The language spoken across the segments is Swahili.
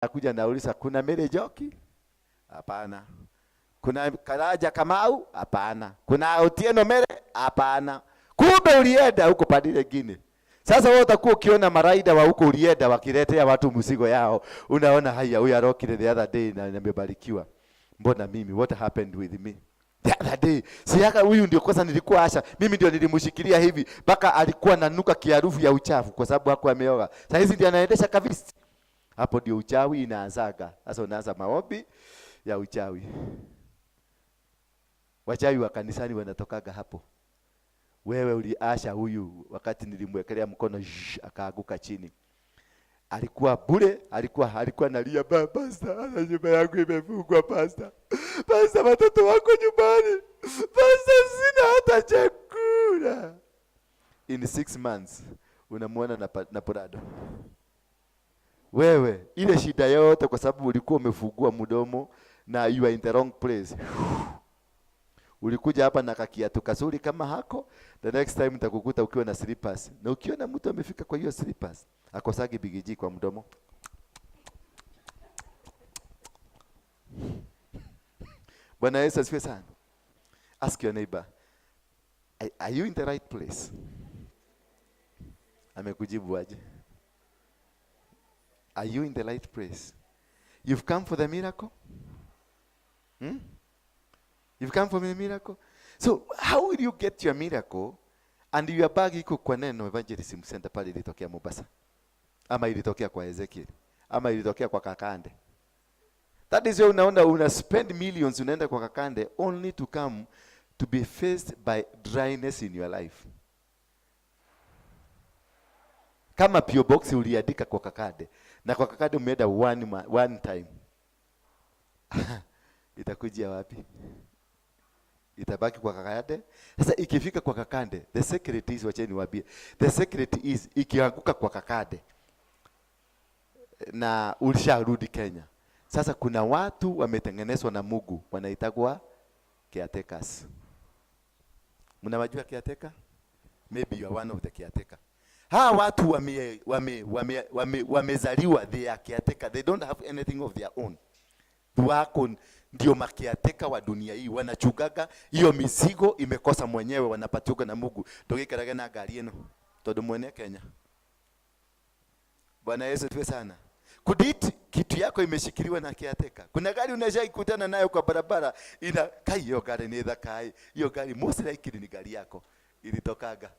anakuja nauliza kuna Mary Joki? Hapana. Kuna Karaja Kamau? Hapana. Kuna Otieno Mere? Hapana. Kumbe ulienda huko padile gine. Sasa wewe utakuwa ukiona maraida wa huko ulienda wakiletea watu mzigo yao. Unaona haya huyu arokile the other day na nimebarikiwa. Mbona mimi? What happened with me? The other day. Siyaka huyu ndio kosa nilikuwa asha. Mimi ndio nilimshikilia hivi mpaka alikuwa nanuka kiharufu ya uchafu kwa sababu hakuwa ameoga. Sasa hizi ndio anaendesha kabisa. Hapo ndio uchawi inaanzaga. Sasa unaanza maombi ya uchawi. Wachawi wa kanisani wanatokaga hapo. Wewe uliasha huyu wakati nilimwekelea mkono akaanguka chini. Alikuwa bure, alikuwa analia pastor, nyumba yangu imefungwa pastor. Pastor watoto wako nyumbani. Pastor sina hata chakula. In 6 months unamuona na porado. Wewe ile shida yote kwa sababu ulikuwa umefungua mdomo na you are in the wrong place. Ulikuja hapa na kakiatu kazuri kama hako, the next time nitakukuta ukiwa na slippers. Na ukiona mtu amefika kwa hiyo slippers, akosagi bigiji kwa mdomo. Bwana Yesu asifiwe sana. Ask your neighbor, are you in the right place? Amekujibu aje? Are you in the right place? You've come for the miracle? You've come for a miracle? So how will you get your miracle and your bag iko kwa neno evangelism center pale ilitokea Mombasa? Ama ilitokea kwa Ezekiel? Ama ilitokea kwa Kakande? That is why unaona una spend millions unaenda kwa Kakande only to come to be faced by dryness in your life. Kama PO box uliandika kwa Kakande na kwa Kakande umeenda one time. Itakujia wapi? Itabaki kwa Kakande. Sasa ikifika kwa Kakande, the secret is, wacheni niwaambie, the secret is ikianguka kwa Kakande na ulisharudi Kenya. Sasa kuna watu wametengenezwa na Mungu wanaitagwa caretakers. Mnawajua caretaker? Maybe you are one of the caretaker. Watu wamezaliwa they are caretaker. They don't have anything of their own. Wako ndio makiateka wa dunia hii, wanachugaga hiyo mizigo imekosa mwenyewe wanapatiwa na Mungu. Togekeraga na gari eno todo mwene Kenya. Bwana Yesu tuwe sana. Kuditi kitu yako imeshikiliwa na kiateka. Kuna gari unashaikutana nayo kwa barabara ina kai hiyo gari ni dhakai. Hiyo gari most likely ni gari yako ilitokaga.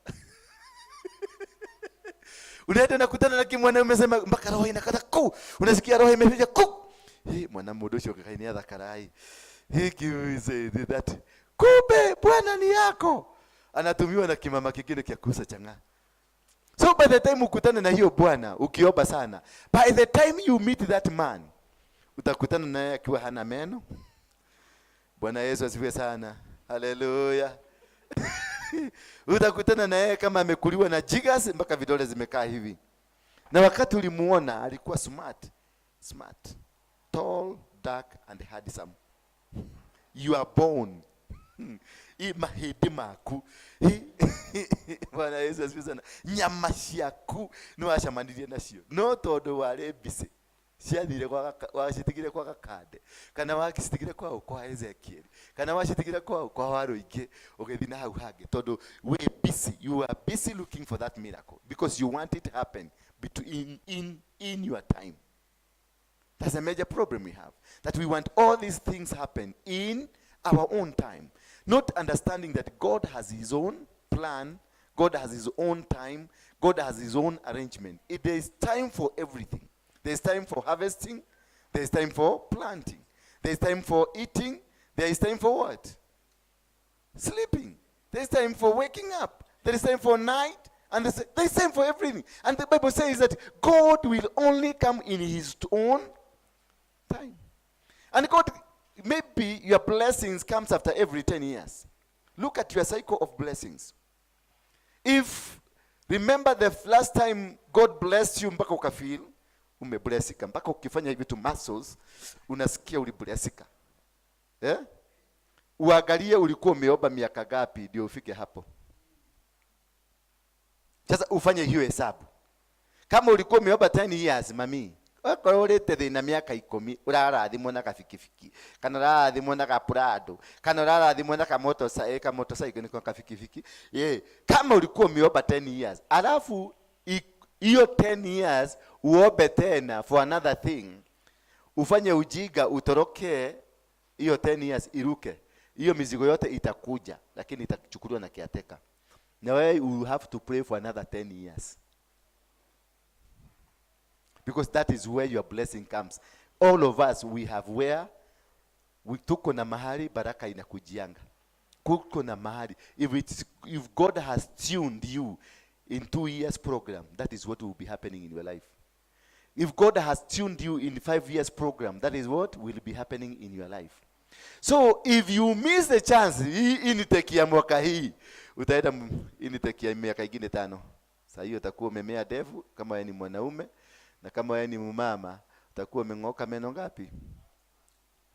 Unaenda nakutana na kimwana umesema mpaka roho inakata ku. Unasikia roho imefika ku. Mwana mudosho kakainia dhakarai. Say that. Kumbe Bwana ni yako. Anatumiwa na kimama kingine kia kusa changa. So by the time ukutana na hiyo Bwana, ukiomba sana, by the time you meet that man, utakutana naye akiwa hana meno. Bwana Yesu asifiwe sana. Haleluya. Utakutana naye kama amekuliwa na jigas mpaka vidole zimekaa hivi. Na wakati ulimuona alikuwa smart. Tall, dark and handsome. You are born. Mahidi maku. Bwana Yesu asifiwe sana. Nyama ciaku no ashamandirie nacio. No todo wale bise. Ciathire kwa washitigire kwa Kakande. Kana wakisitigire kwa Ezekiel. Kana washitigire kwa Waruinge. Ugethi na hau hange. Todo we busy. You are busy looking for that miracle because you want it to happen between in your time. That's a major problem we have. That we want all these things happen in our own time. Not understanding that God has his own plan. God has his own time. God has his own arrangement. There is time for everything. There is time for harvesting. There is time for planting. There is time for eating. There is time for what? Sleeping. There is time for waking up. There is time for night. And there is time for everything. And the Bible says that God will only come in his own time. And God, maybe your blessings comes after every 10 years. Look at your cycle of blessings. If, remember the last time God blessed you mpaka ukafeel, umeblessika. Mpaka ukifanya hivi tu muscles, unasikia uliblessika. Uangalie ulikuwa umeomba miaka gapi ndio ufike hapo. Sasa ufanye hiyo hesabu. Kama ulikuwa umeomba 10 years, mami, Okorwo urite thina miaka 10 urarathimwo na kafikifiki kana urarathimwo na kapurado kana urarathimwo na motorcycle niko kafikifiki kama ulikuwa umeomba 10 years alafu hiyo 10 years uombe tena for another thing, ufanye ujiga utoroke, hiyo 10 years iruke, hiyo mizigo yote itakuja, lakini itachukuliwa na caretaker. Now you have to pray for another 10 years. Because that is where your blessing comes. All of us, we have where tuko na mahali baraka inakujianga. Kuko na mahali. If God has tuned you in 2 years program, that is what will be happening in your life. If God has tuned you in 5 years program, that is what will be happening in your life. So if you miss the chance, intake ya mwaka hii, utaenda intake ya miaka ingine 5. Sasa hiyo utakuwa umemea ndevu kama wewe ni mwanaume, na kama wewe ni mama utakuwa umeng'oka meno ngapi?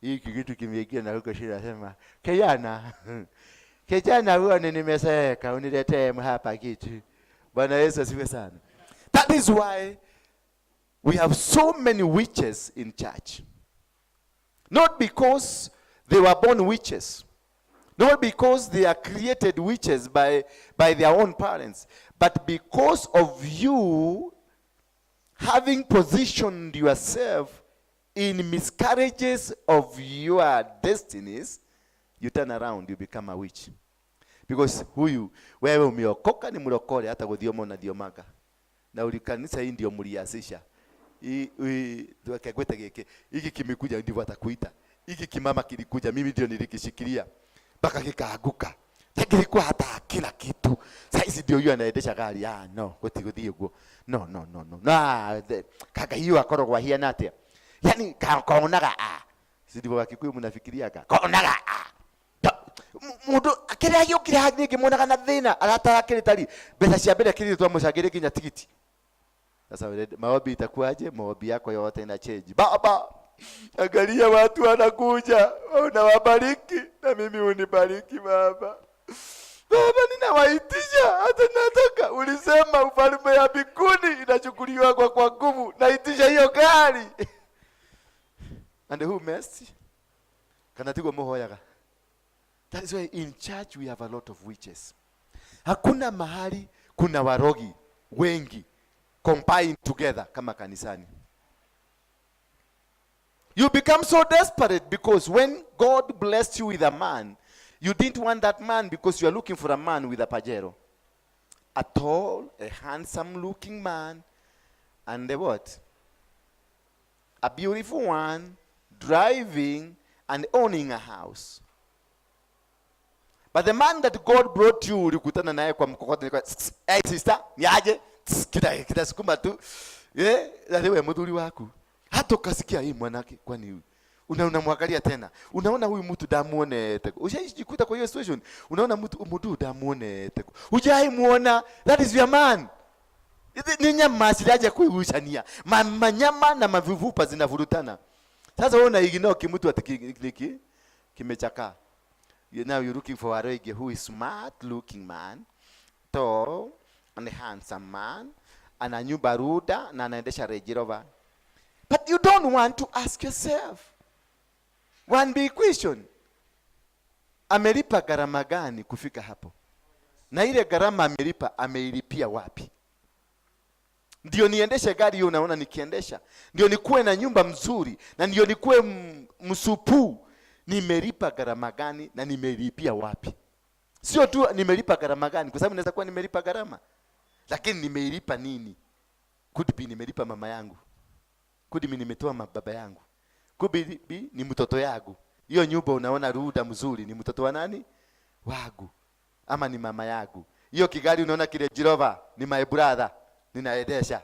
Hii kitu kimeingia na huko shida sema, kijana huone nimeseka, uniletee hapa kitu. Bwana Yesu asifiwe sana. That is why we have so many witches in church. Not because they were born witches. Not because they are created witches by their own parents. But because of you having positioned yourself in miscarriages of your destinies, you turn around, you become a witch. Because huyu, wewe umeokoka ni mlokole hata guthioma na thiomaga. Na ulikanisa hii ndio mliasisha. Tuwekegwete geke. Hiki kimekuja ndivyo atakuita. Hiki kimama kilikuja, mimi ndio nilikishikilia. Baka kikaanguka. Kilikuwa hata kila kitu. Sasa ndio yeye anaendesha gari. No, guthi uguo. No. Kaga hiyo akorogwa hiana atia. Yani kaonaga Sidivyo Wakikuyu mnafikiriaga. Kaonaga mundu akira yukira hangi munaga na thina aratara kiritari mbeca cia mbere kiri twamucagire kinya tigiti. Sasa maombi itakuaje? Maombi yako yote ina change. Baba, angalia watu wanakuja, unawabariki na mimi unibariki baba. Baba, ninawaitisha hata nataka ulisema ufalme ya mbinguni inachukuliwa kwa nguvu, naitisha hiyo gari. And who messed? Kanatigwa muhoyaga. That is why in church we have a lot of witches. Hakuna mahali kuna warogi wengi combined together kama kanisani. You become so desperate because when God blessed you with a man, you didn't want that man because you are looking for a man with a Pajero. A tall, a handsome looking man, and a what? A beautiful one, driving and owning a house. But the man that God brought you, ulikutana naye kwa mkokoteni kwa, hey sister, niaje? Kita sukuma tu. Wewe mudhuri wako. Hata ukasikia hii mwanake kwani unamwangalia tena. Unaona huyu mtu damuone teko. Ushajikuta kwa hiyo situation. Unaona mtu damuone teko. Hujai muona, that is your man. Ni nyama silaje kuihushania. Manyama na mavivupa zinavurutana. Sasa wewe unaignore kimtu atikiki kimechakaa. Now you're looking for a Waruinge who is smart looking man, tall and a handsome man, and a new baruda na anaendesha Range Rover. But you don't want to ask yourself one big question. Amelipa gharama gani kufika hapo? Na ile gharama amelipa ameilipia wapi? Ndio niendeshe gari hiyo unaona nikiendesha. Ndio nikuwe na nyumba mzuri na ndio nikuwe msupu. Nimelipa gharama gani na nimelipia wapi? Sio tu nimelipa gharama gani, kwa sababu inaweza kuwa nimelipa gharama, lakini nimeilipa nini? Could be nimelipa mama yangu. Could be nimetoa baba yangu. Could be ni mtoto yangu. Hiyo nyumba unaona ruda mzuri ni mtoto wa nani? Wangu. Ama ni mama yangu. Hiyo kigari unaona kile Jirova ni my brother, ninaendesha.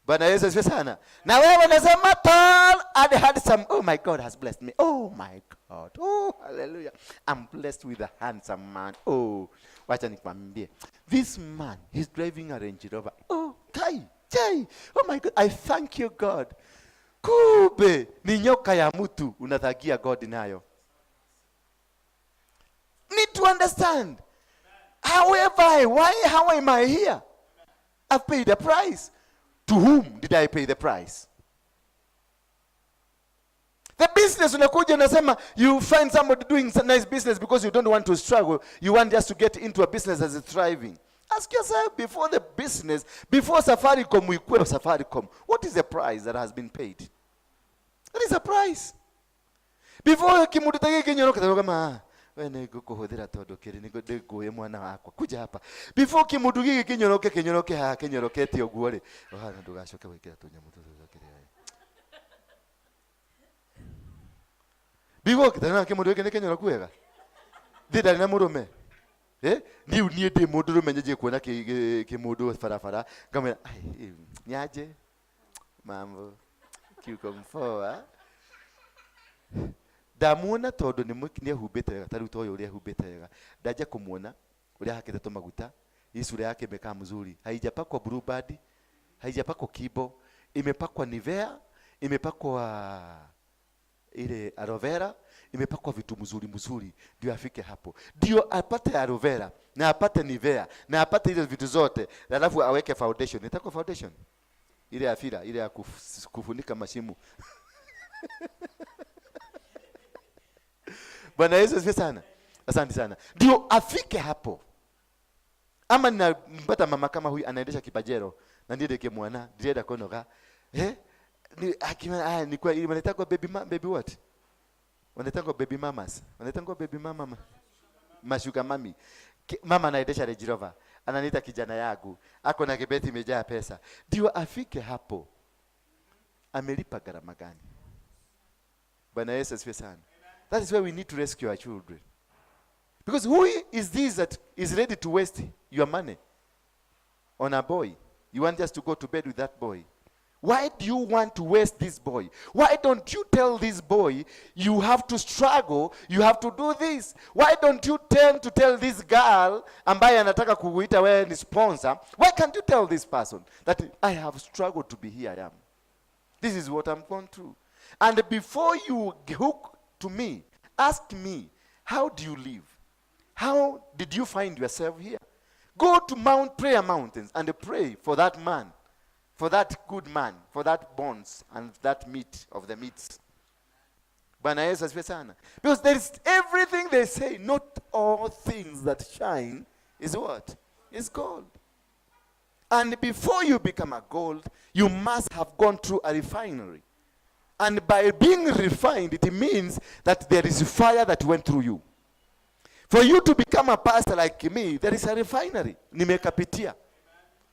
Bwana Yesu asifiwe sana. Na wewe unasema tall and handsome. Oh my God has blessed me. Oh my God. Oh hallelujah. I'm blessed with a handsome man. Oh, wacha nikwambie. This man, he's driving a Range Rover. Oh, Jai. Oh my God. I thank you God. Kube ni nyoka ya mtu unathagia God nayo. Need to understand. However, how am I here? I've paid the price. To whom did I pay the price? business unakuja unasema you find somebody doing some nice business because you don't want to struggle. You want just to get into a business that is thriving. Ask yourself, before the business, before Safaricom, we quit Safaricom, what is the price that has been paid? That is a price. Before kimudu tage kinyoro kama wene kukuhudhira todo kiri niguye mwana wako kuja hapa. Before kimudu gigi kinyoroke ha kinyoroketi oguore. Ohana ndugashoke wikira tunyamu tuzokiri. Before kitana kimudu gigi kinyorokuega. Dida na murume. Ni uniede mudu menyeje kuona kimudu farafara kama nyaje mambo kiukomfoa. Ndamuona tondu ni ahubite wega tari utoyo uri ahubite wega ndaja kumuona uri hakite to maguta isura yake imekaa mzuri, haijapakwa blue band, haijapakwa kibo, imepakwa Nivea, imepakwa ile aloe vera, imepakwa vitu mzuri ndio afike hapo, ndio apate aloe vera na apate Nivea na apate ile vitu zote, alafu aweke foundation. Nitako foundation ile afira ile ya kufunika mashimu. Bwana Yesu asifiwe sana. Asante sana. Ndio afike hapo. Ama ninampata mama kama huyu anaendesha kipajero na ndiye mwana ndiye konoga. Ni akima ni kwa ile wanataka baby what? Wanataka baby mamas. Wanataka baby mama. Mashuka mami. Mama anaendesha Range Rover. Ananiita kijana yangu. Ako na kibeti imejaa pesa. Ndio afike hapo. Amelipa gharama gani? Bwana Yesu asifiwe sana. That is why we need to rescue our children. Because who is this that is ready to waste your money on a boy? You want just to go to bed with that boy. Why do you want to waste this boy? Why don't you tell this boy, you have to struggle, you have to do this? Why don't you tend to tell this girl, ambaye anataka kukuita wewe ni sponsor, why can't you tell this person that I have struggled to be here I am? This is what I'm going through. And before you hook to me, ask me, how do you live? How did you find yourself here? Go to prayer mountains and pray for that man, for that good man, for that bones and that meat of the meats. Bwana Yesu asifiwe sana. Because there is everything they say, not all things that shine is what? Is gold. And before you become a gold, you must have gone through a refinery. And by being refined, it means that there is fire that went through you. For you to become a pastor like me, there is a refinery. Nimekapitia.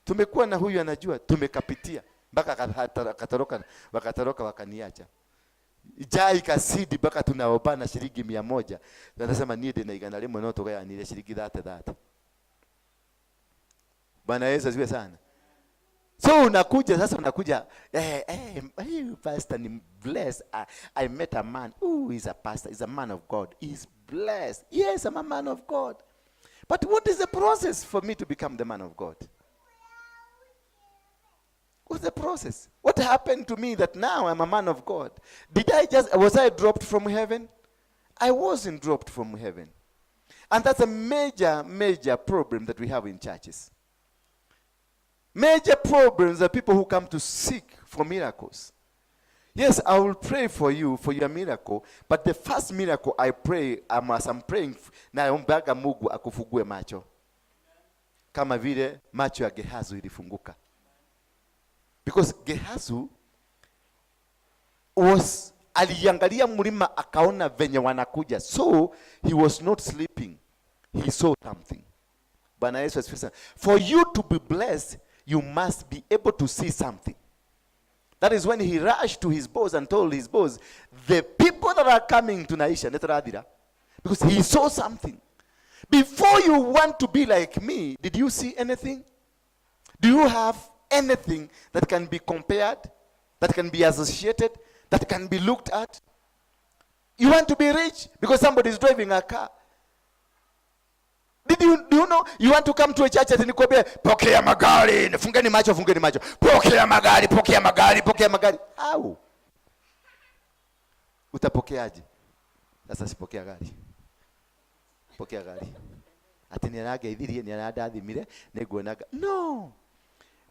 Tumekuwa na huyu anajua, tumekapitia. Mpaka wakatoroka wakaniacha. Jai kasidi mpaka tunaobana shilingi 100. Tunasema niende na igana limo no toka ni shilingi 30. Bwana Yesu asifiwe sana. So unakuja hey pastor ni blessed. I met a man. Ooh, he's a pastor. He's a man of God. He's blessed. Yes, I'm a man of God. But what is the process for me to become the man of God? What's the process? What happened to me that now I'm a man of God? Was I dropped from heaven? I wasn't dropped from heaven. And that's a major problem that we have in churches. Major problems are people who come to seek for miracles. Yes, I will pray for you for your miracle, but the first miracle I pray, as I'm praying, naombaga Mungu akufugue macho. Kama vile macho ya Gehazi ilifunguka. Because Gehazi aliangalia mlima akaona venye wanakuja. So he was not sleeping. He saw something. Bwana Yesu asifiwe. For you to be blessed, you must be able to see something. That is when he rushed to his boss and told his boss, the people that are coming to Naisha, because he saw something. Before you want to be like me, did you see anything? Do you have anything that can be compared, that can be associated, that can be looked at? You want to be rich because somebody is driving a car. Do you know you want to come to a church and nikwambia pokea magari, fungeni macho. Pokea magari. Au utapokeaje? Sasa sipokea gari. Pokea gari. Ati ni anaga idhirie ni anadathimire niguonaga. No.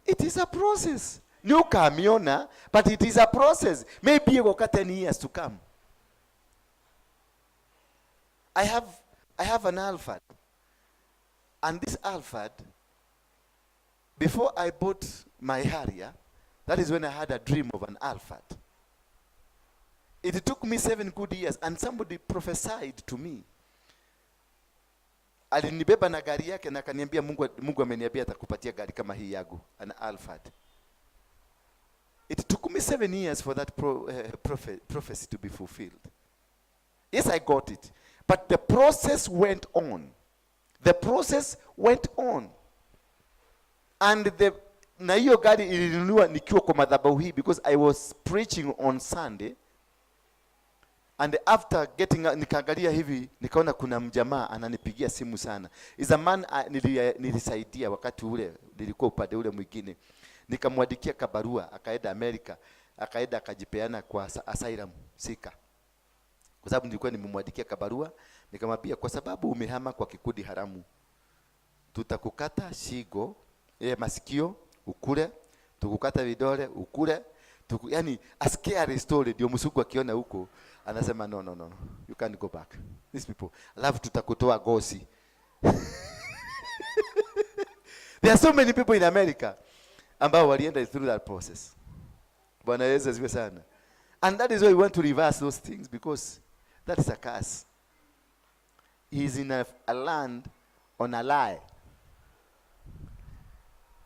It is a process. Ni ukamiona, but it is a process. Maybe you got 10 years to come. I have an Alphard. And this Alphard, before I bought my Harrier, that is when I had a dream of an Alphard. It took me 7 good years, and somebody prophesied to me. Alinibeba na gari yake na akaniambia Mungu ameniambia atakupatia gari kama hii yangu, an Alphard. It took me 7 years for that prophecy to be fulfilled. Yes, I got it. But the process went on. The process went on. And na hiyo gari ilinunua nikiwa kwa madhabahu hii, because I was preaching on Sunday. And after getting nikaangalia hivi, nikaona kuna mjamaa ananipigia simu sana. Is a man nilisaidia wakati ule, nilikuwa upande ule mwingine. Nikamwandikia kabarua, akaenda Amerika, akaenda akajipeana kwa asylum seeker. Kwa sababu nilikuwa nimemwandikia kabarua, nikamwambia kwa sababu umehama kwa kikundi haramu, tutakukata shingo, masikio ukule, tukukata vidole ukule, yani a scary story. Ndio msuku akiona huko anasema no, you can't go back. These people, alafu tutakutoa gosi. There are so many people in America ambao walienda through that process. Bwana Yesu asifiwe sana. And that is why we want to reverse those things, because that is a curse. He is in a land on a lie.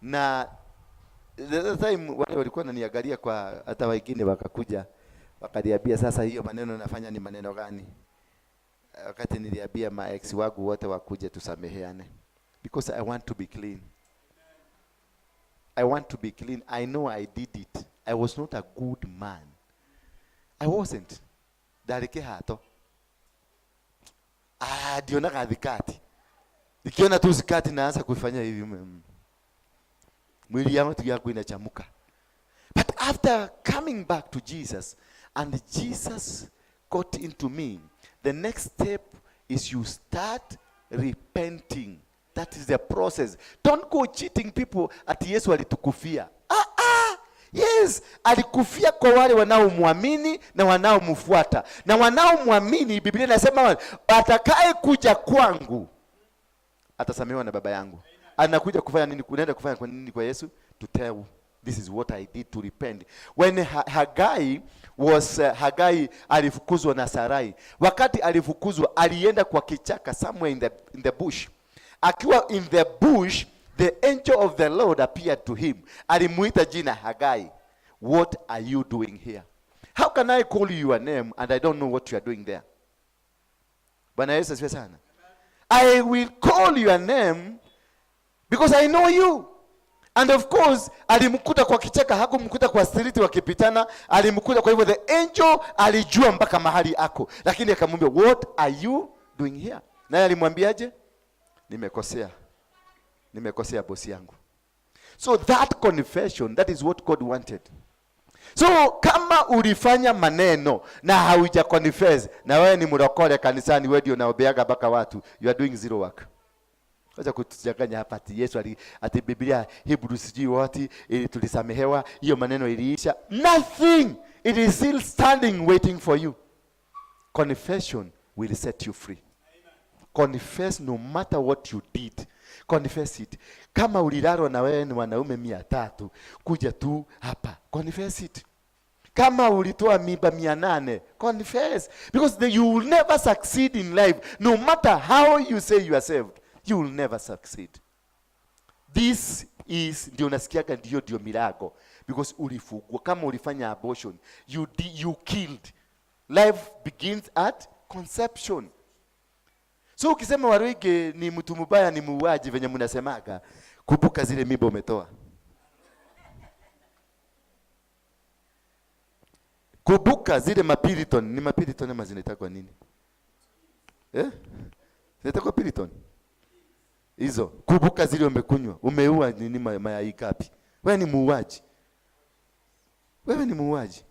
Na the other time wale walikuwa wananiangalia kwa hata wengine wakakuja wakaniambia sasa hiyo maneno nafanya ni maneno gani? Wakati niliambia ma ex wangu wote wakuje tusameheane, because I want to be clean. I want to be clean. I know I did it. I was not a good man. I wasn't. Dareke hato. Diona kadhikati. Nikiona tu zikati naanza kufanya hivi. Mwili yangu tu inachamuka. But after coming back to Jesus, and Jesus got into me, the next step is you start repenting. That is the process. Don't go cheating people ati Yesu alitukufia. Yes, alikufia kwa wale wanaomwamini na wanaomfuata. Na wanaomwamini, Biblia inasema atakaye kuja kwangu atasamehewa na Baba yangu. Anakuja kufanya nini? Unaenda kufanya kwa nini kwa Yesu? To tell, this is what I did to repent. When Hagai alifukuzwa na Sarai. Wakati alifukuzwa, alienda kwa kichaka somewhere in the bush. Akiwa in the bush, the angel of the Lord appeared to him. Alimuita jina Hagai. What are you doing here? How can I call you your name and I don't know what you are doing there? Bwana Yesu asifiwe sana. I will call your name because I know you. And of course, alimkuta kwa kichaka, hakumkuta kwa street wakipitana, alimkuta. Kwa hivyo the angel alijua mpaka mahali ako. Lakini akamwambia, what are you doing here? Naye alimwambiaje? Nimekosea bosi yangu. So that confession, that is what God wanted. So kama ulifanya maneno na hauja confess, na wewe ni mrokole kanisani, wewe ndio unaobeaga baka watu, you are doing zero work. Wacha kutujanganya hapa ati Yesu ati Biblia Hebrews sijui wote ili tulisamehewa, hiyo maneno iliisha. Nothing. It is still standing waiting for you. Confession will set you free. Confess no matter what you did. Confess it. Kama ulilalo na wewe ni wanaume 300, kuja tu hapa. Confess it. Kama ulitoa mimba 800, confess. Because you will never succeed in life. No matter how you say you are saved, you will never succeed. This is, ndio nasikiaga ndio miracle. Because ulifugwa. Kama ulifanya abortion, you killed. Life begins at conception. So ukisema Waruinge ni mtu mbaya, ni muuaji venye mnasemaga, kumbuka zile mimba umetoa. Kumbuka zile mapiriton, ni mapiriton ama zinaitwa nini? Zinaitwa piriton. Hizo, kumbuka zile umekunywa, umeua nini mayai gapi? Wewe ni muuaji. Wewe ni muuaji.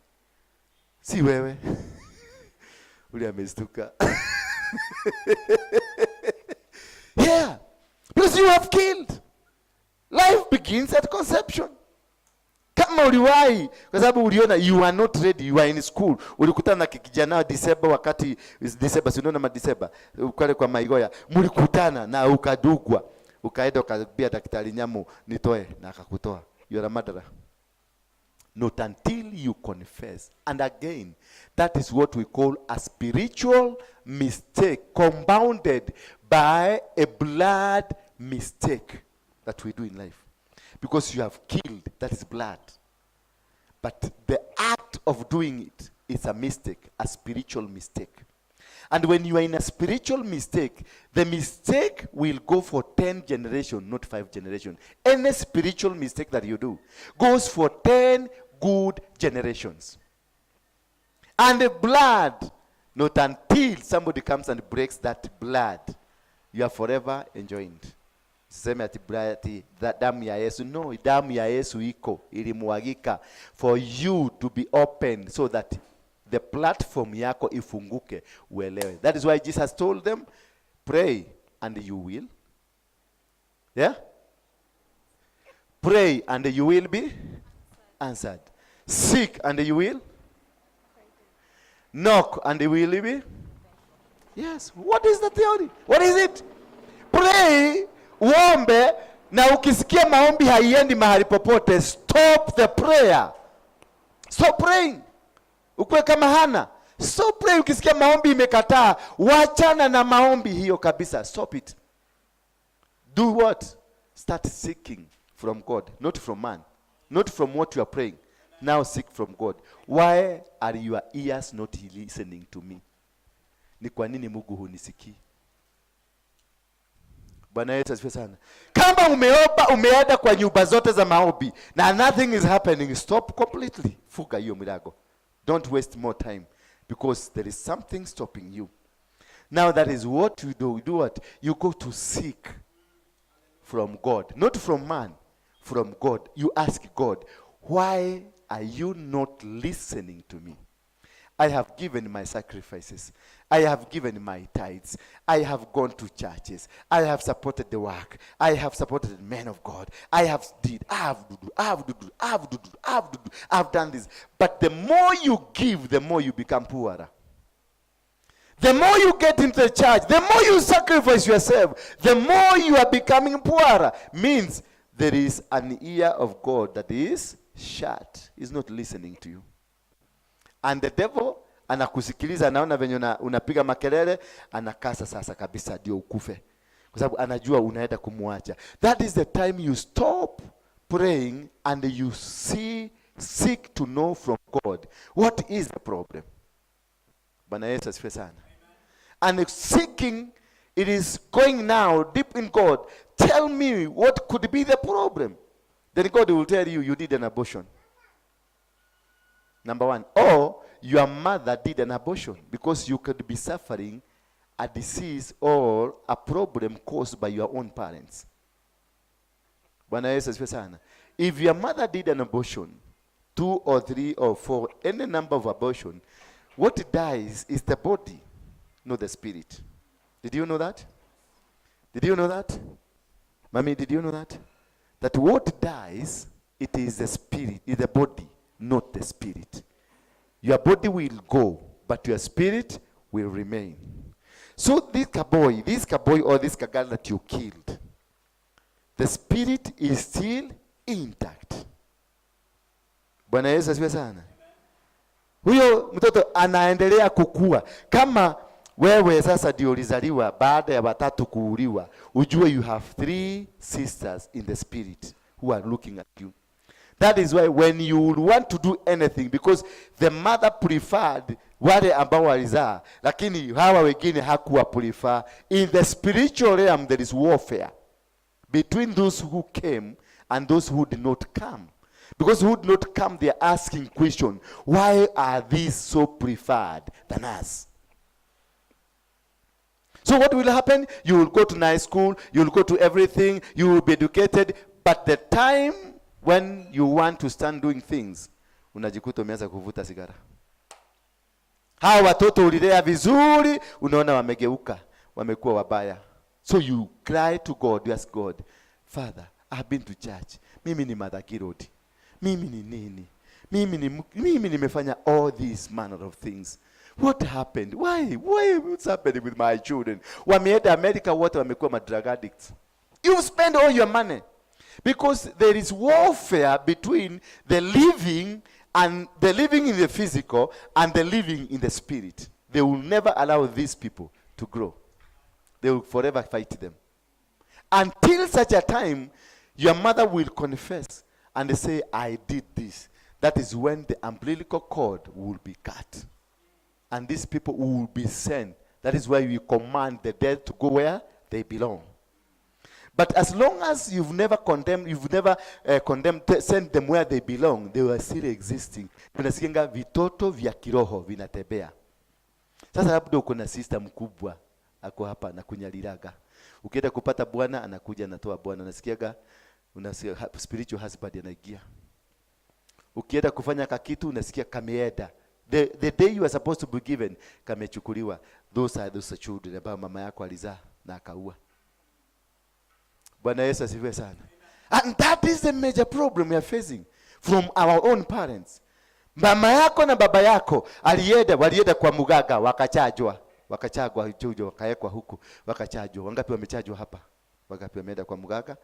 Si wewe. Ule amestuka. Yeah, because you have killed. Life begins at conception. kama uliwahi, kwa sababu uliona you are not ready, you are in school, ulikutana na kijana December, wakati December, si unaona December ukale kwa Maigoya, mlikutana na ukadugwa, ukaenda ukambia daktari Nyamu nitoe, na akakutoa. You are a murderer. Not until you confess. And again, that is what we call a spiritual mistake, compounded by a blood mistake that we do in life. Because you have killed, that is blood. But the act of doing it is a mistake, a spiritual mistake. And when you are in a spiritual mistake, the mistake will go for 10 generations, not 5 generations. Any spiritual mistake that you do goes for 10 good generations. And the blood, not until somebody comes and breaks that blood, you are forever enjoined. Sema ati damu ya Yesu. No, damu ya Yesu iko, ilimwagika for you to be open so that the platform yako ifunguke uelewe. That is why Jesus told them, pray and you will. Yeah? Pray and you will be answered. Seek and you will. Knock and you will be. Yes. What is the theory? What is it? Pray, uombe, na ukisikia maombi haiendi mahali popote, stop the prayer. Stop praying. Ukwe kama Hana. Stop praying. Ukisikia maombi imekataa, wachana na maombi hiyo kabisa. Stop it. Do what? Start seeking from God, not from man. Not from what you are praying. Now seek from God. Why are your ears not listening to me? Ni kwa nini Mungu hunisikii? Bwana Yesu asifiwe sana. Kama umeomba, umeenda kwa nyumba zote za maombi na nothing is happening, stop completely. Funga hiyo milango. Don't waste more time, because there is something stopping you. Now that is what you do. You do what? You go to seek from God, not from man, from God. You ask God, why are you not listening to me? I have given my sacrifices. I have given my tithes. I have gone to churches. I have supported the work. I have supported the men of God. I have done this. But the more you give, the more you become poorer. The more you get into the church, the more you sacrifice yourself, the more you are becoming poorer. Means there is an ear of God that is shut. He's not listening to you. And the devil anakusikiliza, anaona venye unapiga makelele, anakasa sasa kabisa ndio ukufe. Kwa sababu anajua unaenda kumuacha. That is the time you stop praying and you seek to know from God what is the problem. Bwana Yesu asifiwe sana. And seeking, it is going now deep in God. Tell me what could be the problem. Then God will tell you, you did an abortion. Number one. Or your mother did an abortion, because you could be suffering a disease or a problem caused by your own parents. Bwana Yesu asifiwe sana. If your mother did an abortion, 2 or 3 or 4, any number of abortion, what dies is the body, not the spirit. Did you know that? Did you know that? Mommy, did you know that? That what dies, it is the spirit, is the body, not the spirit. Your body will go, but your spirit will remain. So this cowboy or this girl that you killed, the spirit is still intact. Bwana Yesu asifiwe sana. Huyo mtoto anaendelea kukua. Kama wewe sasa ndio ulizaliwa baada ya watatu kuuliwa, ujue you have 3 sisters in the spirit who are looking at you. That is why when you want to do anything, because the mother preferred wale ambao walizaa, lakini hawa wengine hakuwa prefer. In the spiritual realm there is warfare between those who came and those who did not come. Because who did not come, they are asking question, why are these so preferred than us? So what will happen? You will go to nice school, you will go to everything, you will be educated, but the time when you want to stand doing things, unajikuta umeanza kuvuta sigara. Hawa watoto ulilea vizuri, unaona wamegeuka, wamekuwa wabaya. So you cry to God, you ask God, Father, I've been to church. Mimi ni Mother Kirodi. mimi ni nini? Mimi nimefanya all these manner of things. What happened? Why? What's happening with my children? Wameenda America, wote wamekuwa drug addicts. You spend all your money. Because there is warfare between the living in the physical and the living in the spirit. They will never allow these people to grow. They will forever fight them. Until such a time, your mother will confess and say, I did this. That is when the umbilical cord will be cut. And these people will be sent. That is why we command the dead to go where they belong. But as long as you've never sent them where they belong, they are still existing. Tunasikia vitoto vya kiroho vinatembea. Sasa labda uko na sister mkubwa ako hapa na kunyaliraga. Ukienda kupata bwana anakuja anatoa bwana. Unasikia spiritual husband anaingia. Ukienda kufanya kakitu unasikia kameenda. The day you are supposed to be given kamechukuliwa. Those are those children ambao mama yako alizaa na akaua. Bwana Yesu asifiwe sana. And that is the major problem we are facing from our own parents. Mama yako na baba yako walienda kwa muganga wakachagwa chujo wakaekwa huku wakachajwa. Wangapi wamechajwa hapa? Wangapi wameenda kwa muganga?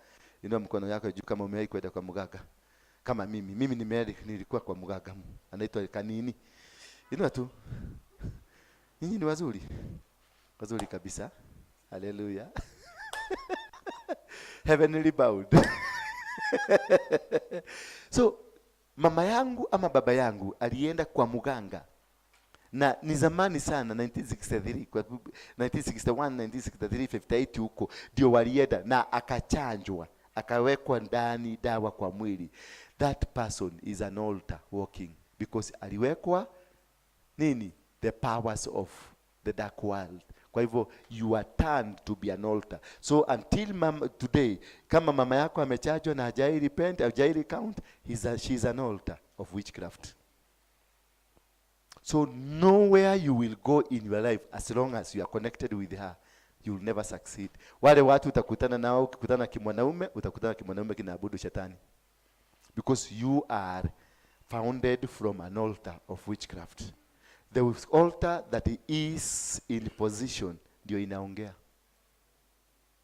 Inua mkono yako juu kama umewahi kwenda kwa muganga. Kama mimi nilikuwa kwa muganga. Anaitwa kanini? Inua tu. Nyinyi ni wazuri. Wazuri kabisa. Hallelujah. Heavenly bound. So mama yangu ama baba yangu alienda kwa muganga. Na ni zamani sana 1963 kwa 1961 1963 58 huko ndio walienda na akachanjwa, akawekwa ndani dawa kwa mwili. That person is an altar walking because aliwekwa nini? The powers of the dark world. Kwa hivyo you are turned to be an altar. So until today, kama mama yako amechajwa na hajai repent, hajai count, she's an altar of witchcraft. So nowhere you will go in your life as long as you are connected with her, you will never succeed. Wale watu utakutana nao, ukikutana kimwanaume, utakutana kimwanaume kinaabudu shetani. Because you are founded from an altar of witchcraft. The altar that is in position ndio inaongea.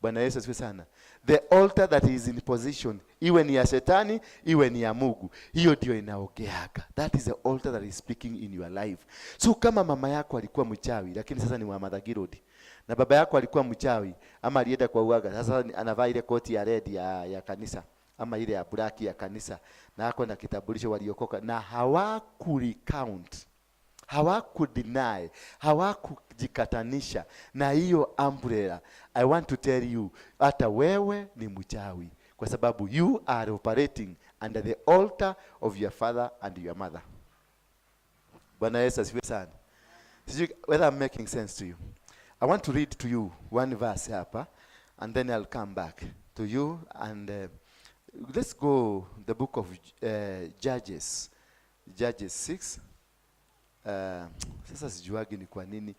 Bwana Yesu asifiwe sana. The altar that is in position, iwe ni ya shetani, iwe ni ya Mungu, hiyo ndio inaongeaga. That is the altar that is speaking in your life. So kama mama yako alikuwa mchawi, lakini sasa ni wa madhagirodi, na baba yako alikuwa mchawi ama alienda kwa uaga, sasa anavaa ile koti ya red ya kanisa ama ile ya black ya kanisa, na hako na kitambulisho, waliokoka na hawakurecount, hawakudeny, hawakujikatanisha na hiyo umbrella. I want to tell you, hata wewe ni mchawi, kwa sababu you are operating under the altar of your father and your mother. Bwana Yesu asifiwe sana. Whether I'm making sense to you. I want to read to you one verse hapa, and then I'll come back to you, and let's go the book of Judges 6. Sasa sijuagi ni kwa nini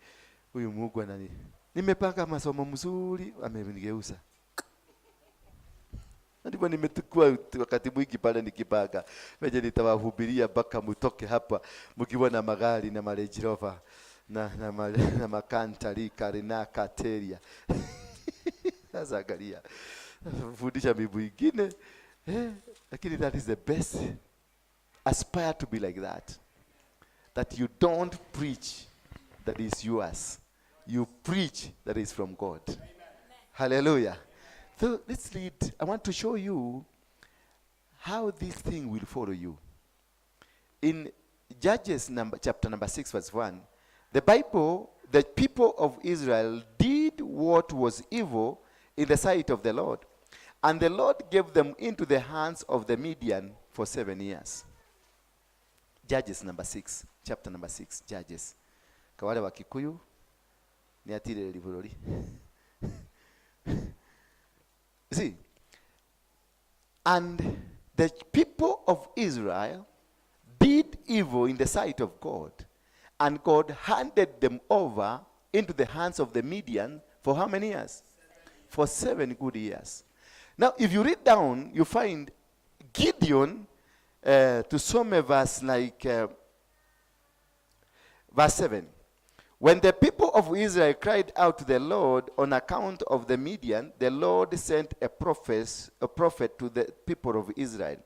huyu Mungu anani. Nimepanga masomo mzuri, amenigeuza. Ndipo nimetukua wakati mwingi pale nikipanga. Weje nitawahubiria mpaka mtoke hapa mkiwa na magari na Range Rover na makanta lika na kateria. Sasa angalia. Fundisha bibu ingine. Lakini that is the best. Aspire to be like that. That you don't preach that is yours. You preach that is from God. Amen. Hallelujah. So let's read. I want to show you how this thing will follow you. In Judges chapter number 6 verse 1, the Bible, the people of Israel did what was evil in the sight of the Lord. And the Lord gave them into the hands of the Midian for 7 years. Judges number 6, chapter number 6, Judges. Kawale wa Kikuyu ni atire liburori. See, and the people of Israel did evil in the sight of God, and God handed them over into the hands of the Midian for how many years? For 7 good years. Now, if you read down, you find Gideon tusome verse like verse 7. When the people of Israel cried out to the Lord on account of the Midian, the Lord sent a prophet to the people of Israel.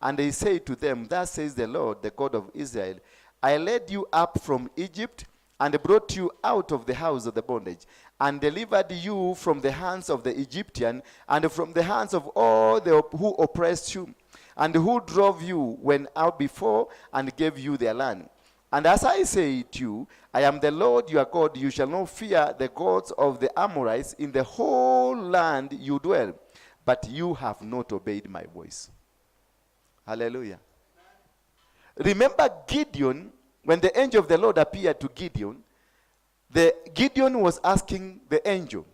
And he said to them, thus says the Lord, the God of Israel, I led you up from Egypt and brought you out of the house of the bondage, and delivered you from the hands of the Egyptian and from the hands of all who oppressed you, and who drove you when out before and gave you their land. And as I say to you, I am the Lord your God. You shall not fear the gods of the Amorites in the whole land you dwell. But you have not obeyed my voice. Hallelujah. Remember Gideon, when the angel of the Lord appeared to Gideon, Gideon was asking the angel,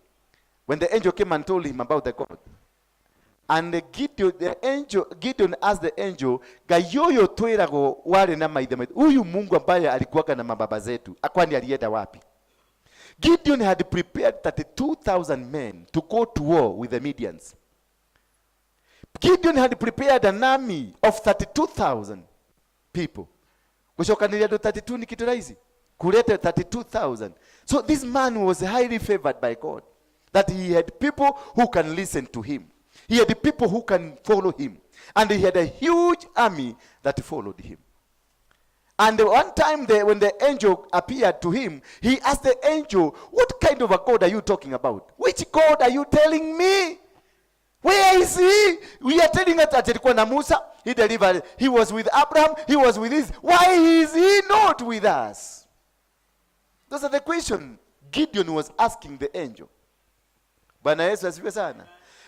when the angel came and told him about the God. And Gideon asked the angel, gayoyo twirago wale na maithe maithe. Huyu Mungu ambaye alikuwa na mababa zetu, akwani alienda wapi? Gideon had prepared 32,000 men to go to war with the Midians. Gideon had prepared an army of 32,000 people. Kushokanilea do 32 ni kitu rahisi. Kuleta 32,000. So this man was highly favored by God, that he had people who can listen to him. He had people who can follow him. And he had a huge army that followed him. And one time when the angel appeared to him, he asked the angel, what kind of a God are you talking about? Which God are you telling me? Where is he? We are telling us that alikuwa na Musa, he delivered. He was with Abraham, he was with this. Why is he not with us? Those are the questions Gideon was asking the angel. Bwana Yesu asifiwe sana.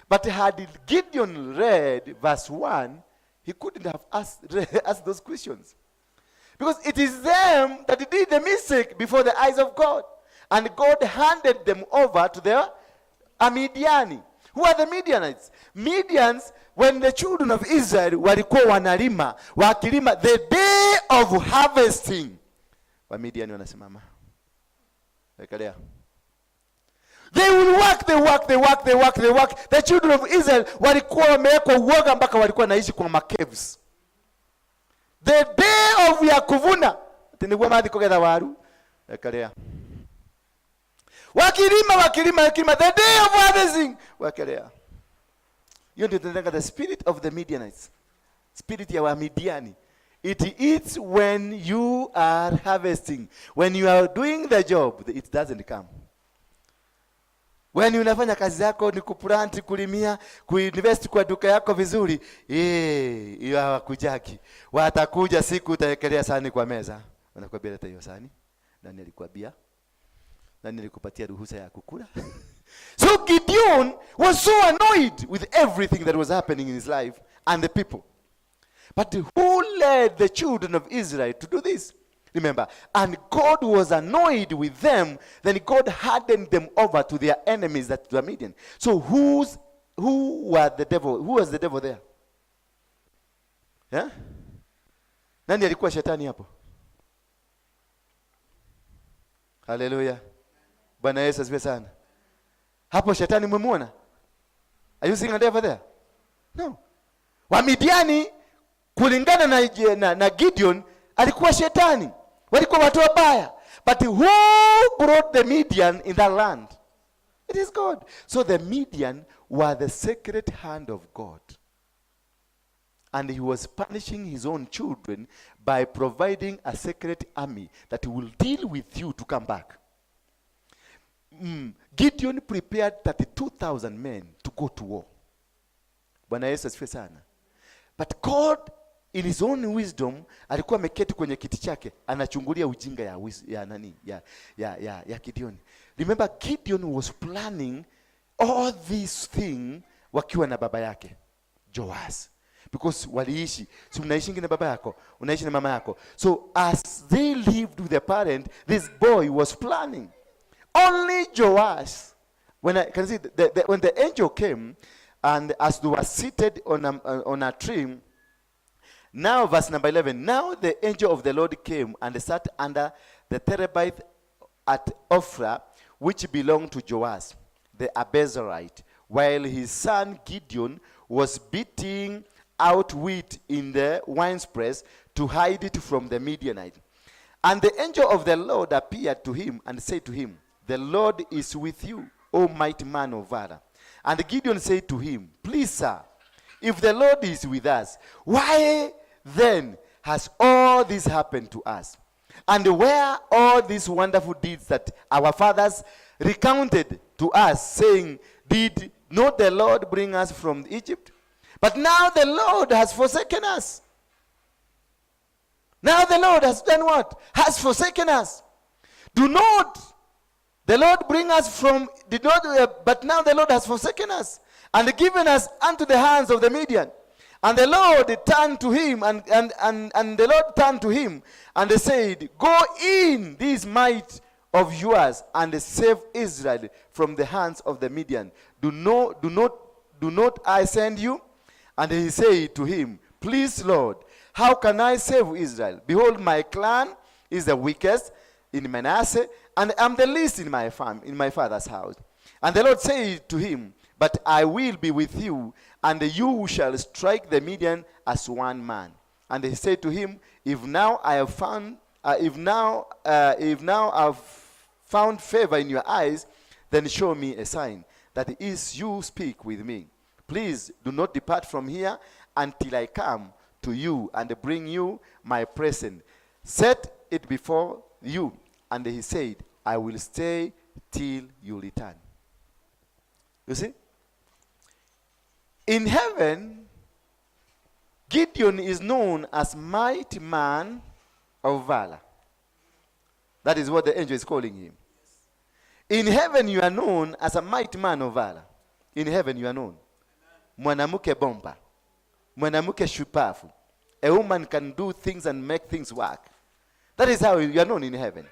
But had Gideon read verse 1, he couldn't have asked those questions. Because it is them that did the mistake before the eyes of God. And God handed them over to the Midiani. Who are the Midianites? Midians, when the children of Israel walikuwa wanalima, wakilima, the day of harvesting, wa Midiani wanasimama. Wekelea. They will work. The children of Israel walikuwa wamewekwa uoga mpaka walikuwa naishi kwa macaves. The day of ya kuvuna, tinigwa mathi kugetha waru. Wekelea. Wakilima, the day of harvesting. Wekelea. You need to think of the spirit of the Midianites. Spirit ya wa Midiani. It eats when you are harvesting. When you are doing the job, it doesn't come. When unafanya kazi yako ni kuplant, kulimia, kuinvest kwa duka yako vizuri, hiyo hawakujaki. Watakuja siku utawekelea sahani kwa meza. Wanakuambia leta hiyo sahani. Nani alikwambia? Nani alikupatia ruhusa ya kukula? So Gideon was so annoyed with everything that was happening in his life and the people. But who led the children of Israel to do this? Remember, and God was annoyed with them, then God hardened them over to their enemies, that were Midian. So who was the devil? Who was the devil there? Yeah? Nani alikuwa shetani hapo? Hallelujah. Bwana Yesu asifiwe sana. Hapo shetani mmemuona? Are you seeing a devil there? No. Wa Midiani kulingana na Gideon alikuwa shetani. Walikuwa watu wabaya. But who brought the Midian in that land? It is God. So the Midian were the sacred hand of God. And he was punishing his own children by providing a sacred army that will deal with you to come back. Gideon prepared 32,000 men to go to war. Bwana Yesu asifiwe sana. But God in his own wisdom alikuwa ameketi kwenye kiti chake anachungulia ujinga ya Gideon. Remember, Gideon was planning all these things wakiwa na baba yake Joas, because waliishi. So unaishi na baba yako, unaishi na mama yako. So as they lived with their parent, this boy was planning. Only Joas, when the angel came, and as they were seated on a tree. Now verse number 11. Now the angel of the Lord came and sat under the terebinth at Ophrah, which belonged to Joas the Abezerite, while his son Gideon was beating out wheat in the winepress to hide it from the Midianite. And the angel of the Lord appeared to him and said to him, the Lord is with you, O mighty man of valor. And Gideon said to him, please, sir, if the Lord is with us, why then has all this happened to us? And where all these wonderful deeds that our fathers recounted to us, saying, did not the Lord bring us from Egypt? But now the Lord has forsaken us. Now the Lord has done what? Has forsaken us. Do not the Lord bring us from, but now the Lord has forsaken us and given us unto the hands of the Midian. And the Lord turned to him, and the Lord turned to him and said, go in this might of yours and save Israel from the hands of the Midian. Do not I send you? And he said to him, please, Lord, how can I save Israel? Behold, my clan is the weakest in Manasseh, and I'm the least in my father's house. And the Lord said to him, but I will be with you, and you shall strike the Midian as one man. And he said to him, if now I've found favor in your eyes, then show me a sign that is you speak with me. Please do not depart from here until I come to you and bring you my present. Set it before you. And he said, I will stay till you return. You see? In heaven, Gideon is known as mighty man of valor. That is what the angel is calling him. In heaven, you are known as a mighty man of valor. In heaven, you are known. Mwanamuke bomba. Mwanamuke shupafu. A woman can do things and make things work. That is how you are known in heaven.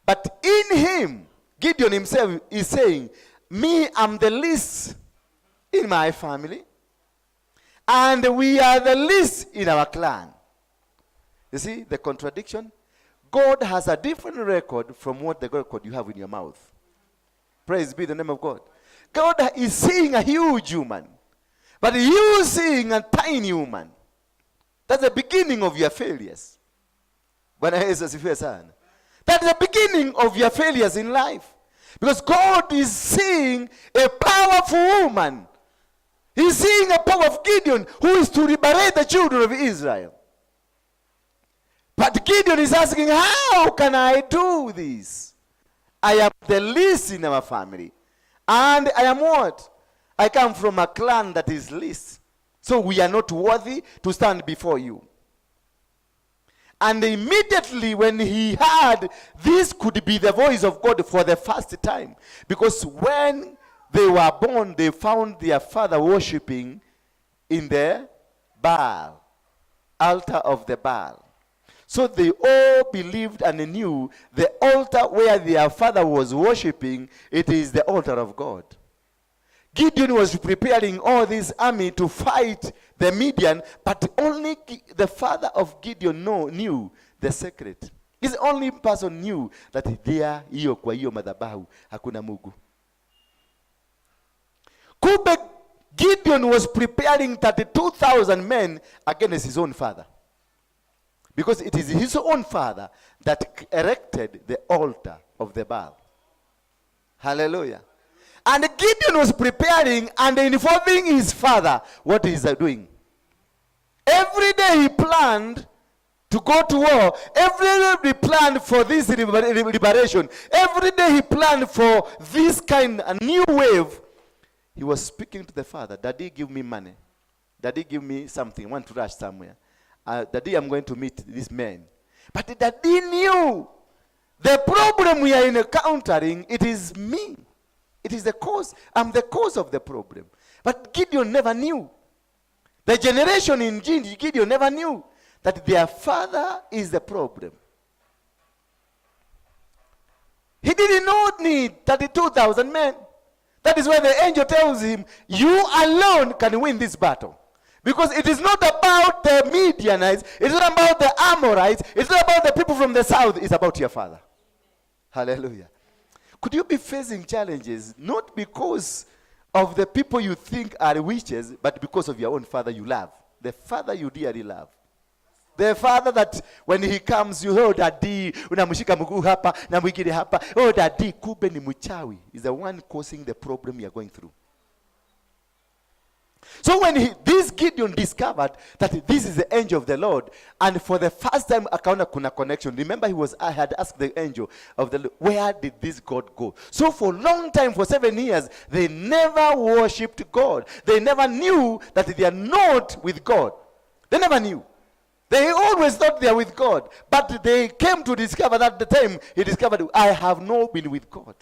But in him, Gideon himself is saying, me, I'm the least in my family. And we are the least in our clan. You see the contradiction? God has a different record from what the record you have in your mouth. Praise be the name of God. God is seeing a huge human. But you seeing a tiny human. That's the beginning of your failures. That's the beginning of your failures in life. Because God is seeing a powerful woman. He's seeing a power of Gideon who is to liberate the children of Israel. But Gideon is asking, how can I do this? I am the least in our family. And I am what? I come from a clan that is least. So we are not worthy to stand before you. And immediately when he heard this could be the voice of God for the first time. Because when they were born, they found their father worshiping in the Baal, altar of the Baal. So they all believed and knew the altar where their father was worshiping, it is the altar of God. Gideon was preparing all this army to fight the Midian, but only the father of Gideon knew the secret. He's the only person knew that there hiyo kwa hiyo madhabahu hakuna Mungu. Kumbe Gideon was preparing 32,000 men against his own father. Because it is his own father that erected the altar of the Baal. Hallelujah. And Gideon was preparing and informing his father what he is doing. Every day he planned to go to war. Every day he planned for this liberation. Every day he planned for this kind of new wave. He was speaking to the father. Daddy, give me money. Daddy, give me something. I want to rush somewhere. Daddy, I'm going to meet this man. But Daddy knew the problem we are encountering, it is me. It is the cause. I'm the cause of the problem. But Gideon never knew. The generation in Gideon never knew that their father is the problem. He did not need 32,000 men. That is why the angel tells him, you alone can win this battle. Because it is not about the Midianites, it's not about the Amorites, it's not about the people from the south, it's about your father. Hallelujah. Could you be facing challenges not because of the people you think are witches, but because of your own father you love? The father you dearly love. The father that when he comes, you, oh daddy, unamshika mguu hapa na mwingine hapa. Oh daddy, kumbe ni mchawi. Is the one causing the problem you are going through. So when this Gideon discovered that this is the angel of the Lord, and for the first time akaona kuna connection. Remember I had asked the angel of the Lord, where did this God go? So for a long time, for 7 years, they never worshipped God. They never knew that they are not with God. They never knew. They always thought they are with God. But they came to discover that the time he discovered, I have not been with God.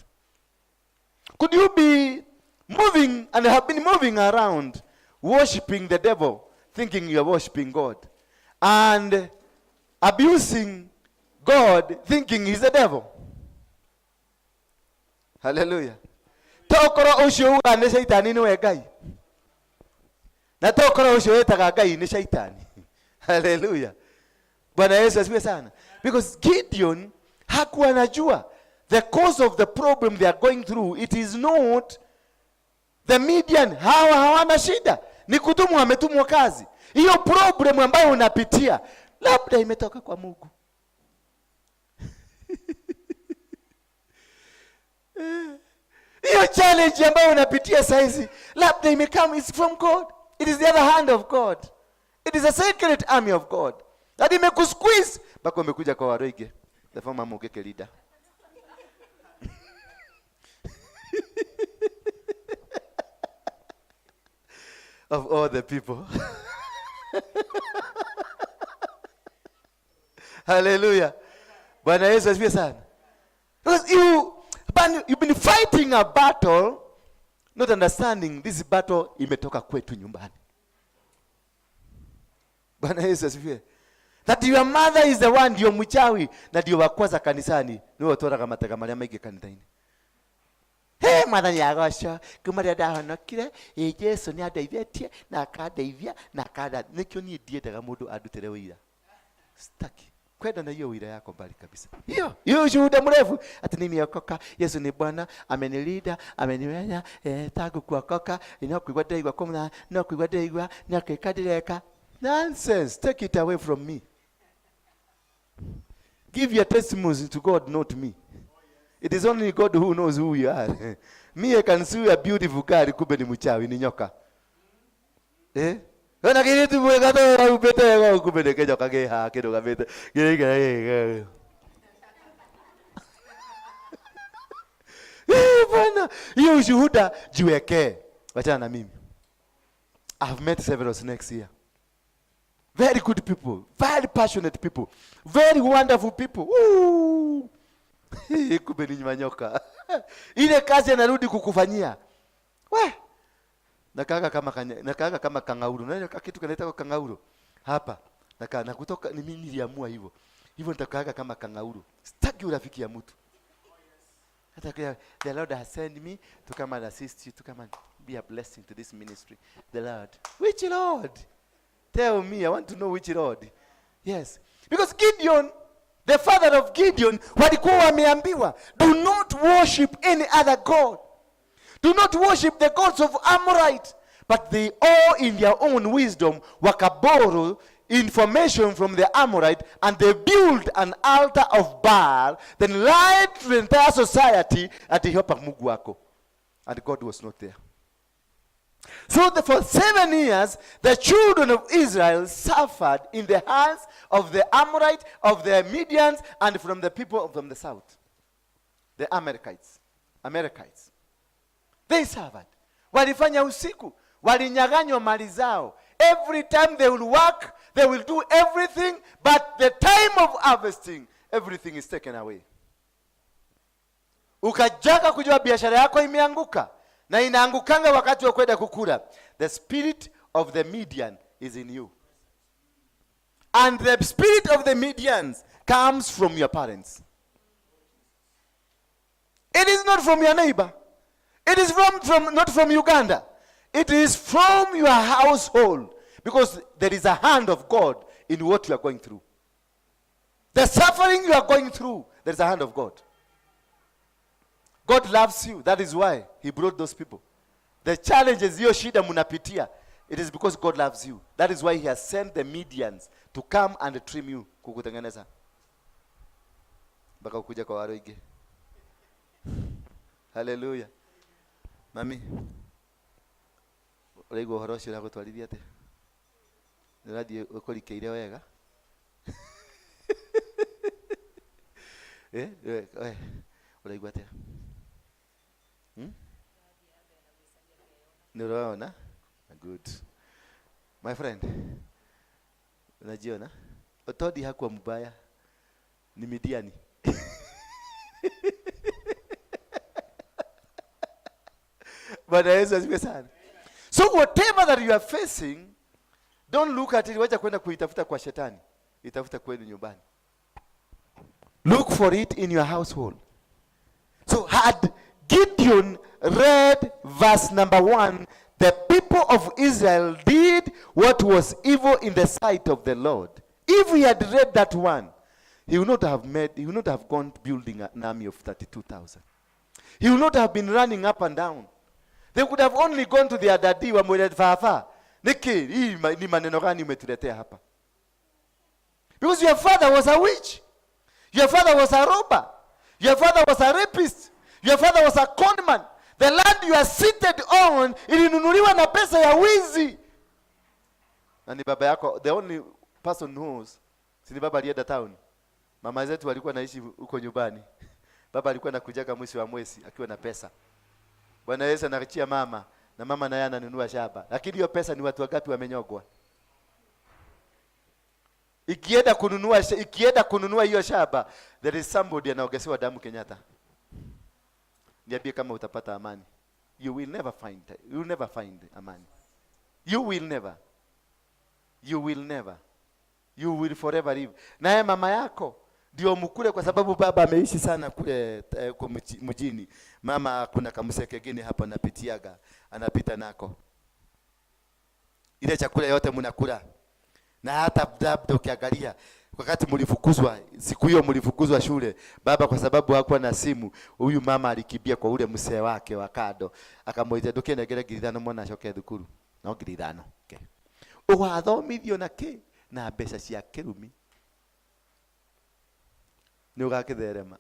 Could you be moving and have been moving around, worshipping the devil, thinking you are worshipping God, and abusing God, thinking he's the devil? Hallelujah. Tokoro usho ane shaitani no egai. Na tokoro usho etaga gai ni shaitani. Hallelujah. Bwana Yesu asifiwe sana. Because Gideon hakuwa anajua the cause of the problem they are going through. It is not the Midian. Hawana shida. Ni kutumwa, ametumwa kazi. Hiyo problem ambayo unapitia labda imetoka kwa Mungu. Hiyo challenge ambayo unapitia saizi labda imekam is from God. It is the other hand of God. It is a secret army of God. That imekusqueeze mpaka umekuja kwa Waruinge. The former Mogeke leader. Of all the people. Hallelujah. Bwana Yesu asifiwe sana. Because you've been fighting a battle, not understanding this battle imetoka kwetu nyumbani. Bwana Yesu asifiwe. That your mother is the one, ndio mchawi na ndio wakwaza kanisani. Ni watora kama takamali maige kanisani. Hey, mwana nyagosha, kumari ndahonokire, Yesu ni adaivetie na akadeivia na akada. Nikyo ni ndiendaga mundu adutere wira. Staki. Kwenda na hiyo wira yako mbali kabisa. Hiyo shuhuda mrefu. Ati nimeokoka, Yesu ni Bwana, amenilida, ameniwenya, tangu kuokoka, inakuigwa deigwa komna, inakuigwa deigwa, inakuikadireka. Nonsense. Take it away from me. Give your testimonies to God, not me. It is only God who knows who you are. Me, I can see a beautiful girl, kumbe ni mchawi, ni nyoka. Ona kile tu mwegato upete kumbe ni nyoka geha kidogo kabete. Bwana, hiyo ushuhuda jiweke. Wachana na mimi. I have met several snakes here. Very good people, very passionate people, very wonderful people. Kumbe ni manyoka. Ile kazi anarudi kukufanyia. Nakaaga kama kangauru. Unaona kitu kanaitwa kangauru? Hapa. Na kutoka ni mimi niliamua hivyo. Hivyo nitakaaga kama kangauru. Sitaki urafiki ya mtu. Hata the Lord has sent me to come and assist you, to come and be a blessing to this ministry. The Lord. Which Lord? Tell me, I want to know which Lord. Yes. Because Gideon, the father of Gideon, walikuwa wameambiwa, do not worship any other God. Do not worship the gods of Amorite. But they all in their own wisdom wakaborrow information from the Amorite, and they built an altar of Baal, then lied to the entire society at the help of Mungu wako. And God was not there. So for 7 years, the children of Israel suffered in the hands of the Amorite, of the Midians, and from the people from the south. The Amalekites. They suffered. Walifanya usiku. Walinyaganywa mali zao. Every time they will work, they will do everything, but the time of harvesting, everything is taken away. Ukajaka kujua biashara yako imeanguka. Na inaangukanga wakati wa kwenda kukula. The spirit of the Midian is in you. And the spirit of the Midians comes from your parents. It is not from your neighbor. It is not from Uganda. It is from your household. Because there is a hand of God in what you are going through. The suffering you are going through, there is a hand of God. God loves you. That is why he brought those people. The challenges hiyo shida munapitia It is because God loves you. That is why he has sent the medians to come and trim you, kukutengeneza. Baka ukuja kwa Waruinge. Hallelujah. Mami, uraigo horoshi na gutwarithia ate? Nirathie ukurikeire wega. Uraigua atia? Niraona? Good. My friend, unajiona? Otodi hakuwa mbaya. Ni Midiani. But Yesu asifiwe sana. So whatever that you are facing, don't look at it wacha kwenda kuitafuta kwa shetani. Itafuta kwenu nyumbani. Look for it in your household. So had Gideon read verse number 1, the people of Israel did what was evil in the sight of the Lord. If he had read that one, he would not have gone building an army of 32,000. He would not have been running up and down. They could have only gone to their daddy wa mwele fafa. Niki, ni maneno gani umetuletea hapa? Because your father was a witch. Your father was a robber. Your father was a rapist. Your father was a conman. The land you are seated on ilinunuliwa na pesa ya wizi. Na ni baba yako, the only person knows, si ni baba alienda town. Mama zetu walikuwa naishi huko nyumbani. Baba alikuwa anakujaga mwisho wa mwezi akiwa na pesa. Bwana Yesu anachia mama na mama naye ananunua shamba. Lakini hiyo pesa ni watu wangapi wamenyogwa? Ikienda kununua hiyo shamba, there is somebody anaogesewa damu Kenyatta. Niambie kama utapata amani. You will never find amani. You will forever live. Naye mama yako ndio mkule kwa sababu baba ameishi sana kule kwa mjini. Mama kuna kamseke geni hapa anapita nako. Ile chakula yote mnakula. Na hata labda ukiangalia wakati mlifukuzwa, siku hiyo mlifukuzwa shule, baba kwa sababu hakuwa na simu, huyu mama alikimbia kwa ule mzee wake wa kado, akamwita ndukene gere girithano mwana acoke thukuru. No girithano. Okay. Ugathomithio na ki na mbeca cia kirumi. Ni ugakitherema.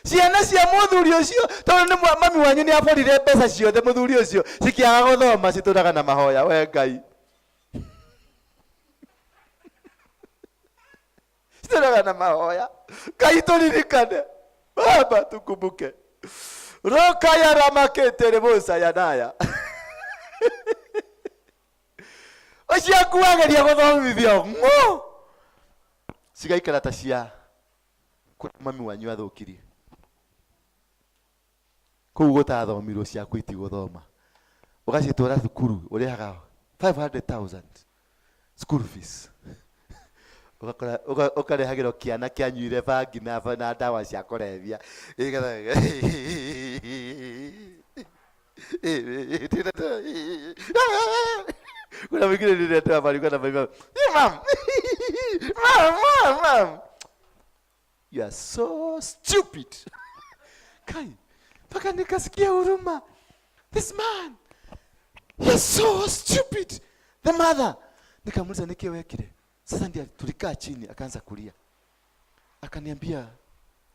Ciana cia muthuri ucio tondu ni mami wanyu ni aborire mbeca ciothe muthuri ucio cikiaga guthoma cituraga na mahoya we Ngai. Cituraga na mahoya. Ngai turirikane. Baba tukumbuke. Roka ya ramakete rebosa ya naya. Ocia kuageria guthomithio. Cigaikara ta cia kuna mami wanyu athukirie. Kou gutathomirwo cia kwiti guthoma. Ugacitwara thukuru urihaga 500,000 school fees. Ukarehagirwo kiana kianyuire bangi na dawa cia kurevia. Kuna mwingine nilitoa habari kwa baba. Mom. You are so stupid. Kai. Paka nikasikia huruma. This man. He is so stupid. The mother. Nikamuuliza nikiwekile. Sasa ndio tulikaa chini akaanza kulia. Akaniambia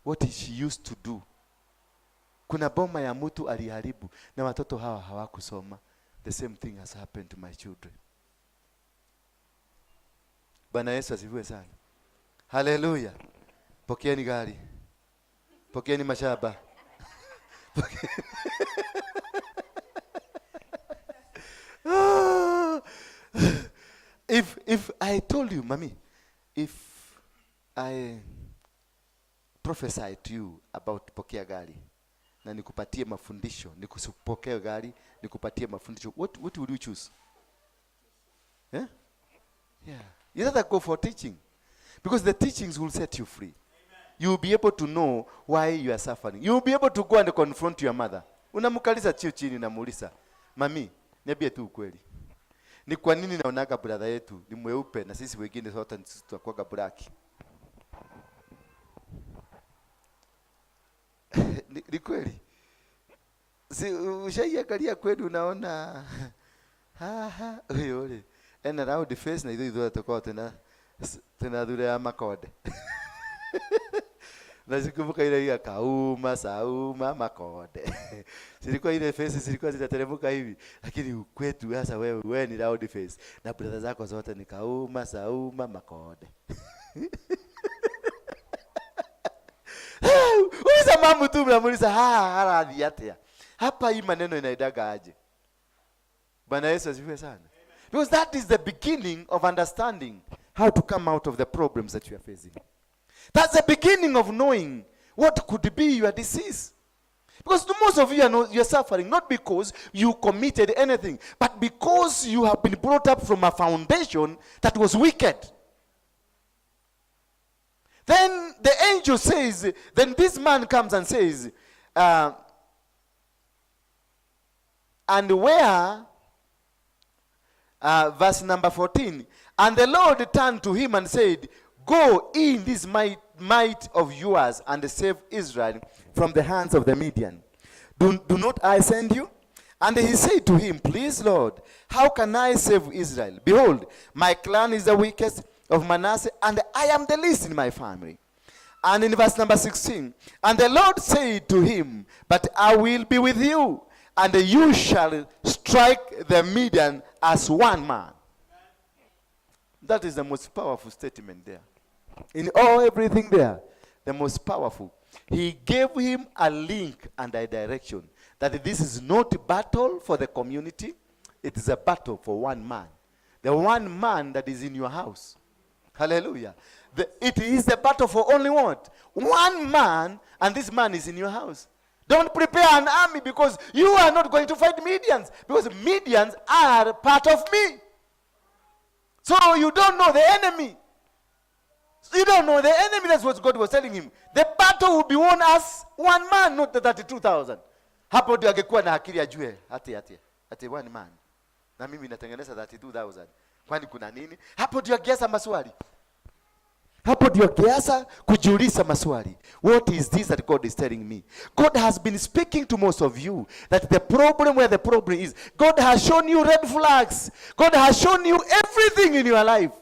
what she used to do. Kuna boma ya mtu aliharibu na watoto hawa hawakusoma. The same thing has happened to my children. Bwana Yesu asifiwe sana. Hallelujah. Pokeeni gari. Pokeeni mashamba. If I told you, Mami, if I prophesy to you about pokea gari na nikupatie mafundisho, nikusipokea gari, nikupatie mafundisho, what would you choose? Yeah? Yeah. You rather go for teaching. Because the teachings will set you free. You will be able to know why you are suffering. You will be able to go and confront your mother. Unamkaliza chini na muuliza, Mami, niambie tu ukweli. Ni kwa nini naonaga brother yetu ni mweupe na sisi wengine sote tutakuwa black? Ni kweli. Si ushaiangalia kwenu unaona yule ena round face na idho tutakuwa tena dure ya makode. Na sikumbuka ile ya kauma sauma makode. Silikuwa ile face silikuwa zinateremka hivi, lakini kwetu sasa wewe ni round face na brother zako zote ni kauma sauma makode. Uliza mambo tu mnamuuliza haradhi yatea. Hapa hii maneno inaidaga aje? Bwana Yesu asifiwe sana. Because that is the beginning of understanding how to come out of the problems that you are facing. That's the beginning of knowing what could be your disease. Because most of you are suffering not because you committed anything, but because you have been brought up from a foundation that was wicked. Then the angel says, then this man comes and says, and where, verse number 14, and the Lord turned to him and said, go in this might of yours and save Israel from the hands of the Midian. Do not I send you? And he said to him, please, Lord, how can I save Israel? Behold, my clan is the weakest of Manasseh, and I am the least in my family. And in verse number 16, and the Lord said to him, but I will be with you, and you shall strike the Midian as one man. That is the most powerful statement there. In everything there, the most powerful. He gave him a link and a direction that this is not a battle for the community, it is a battle for one man. The one man that is in your house. Hallelujah. It is the battle for only what? One man, and this man is in your house. Don't prepare an army because you are not going to fight Midians, because Midians are part of me. So you don't know the enemy. You don't know the enemy. That's what God was telling him. The battle will be won as one man, not the 32,000. Hapo ndio angekuwa na akili ajue ati one man. Na mimi natengeneza 32,000. Kwani kuna nini? Hapo ndio angeanza maswali. Hapo ndio angeanza kujiuliza maswali. What is this that God is telling me? God has been speaking to most of you that the problem where the problem is, God has shown you red flags. God has shown you everything in your life.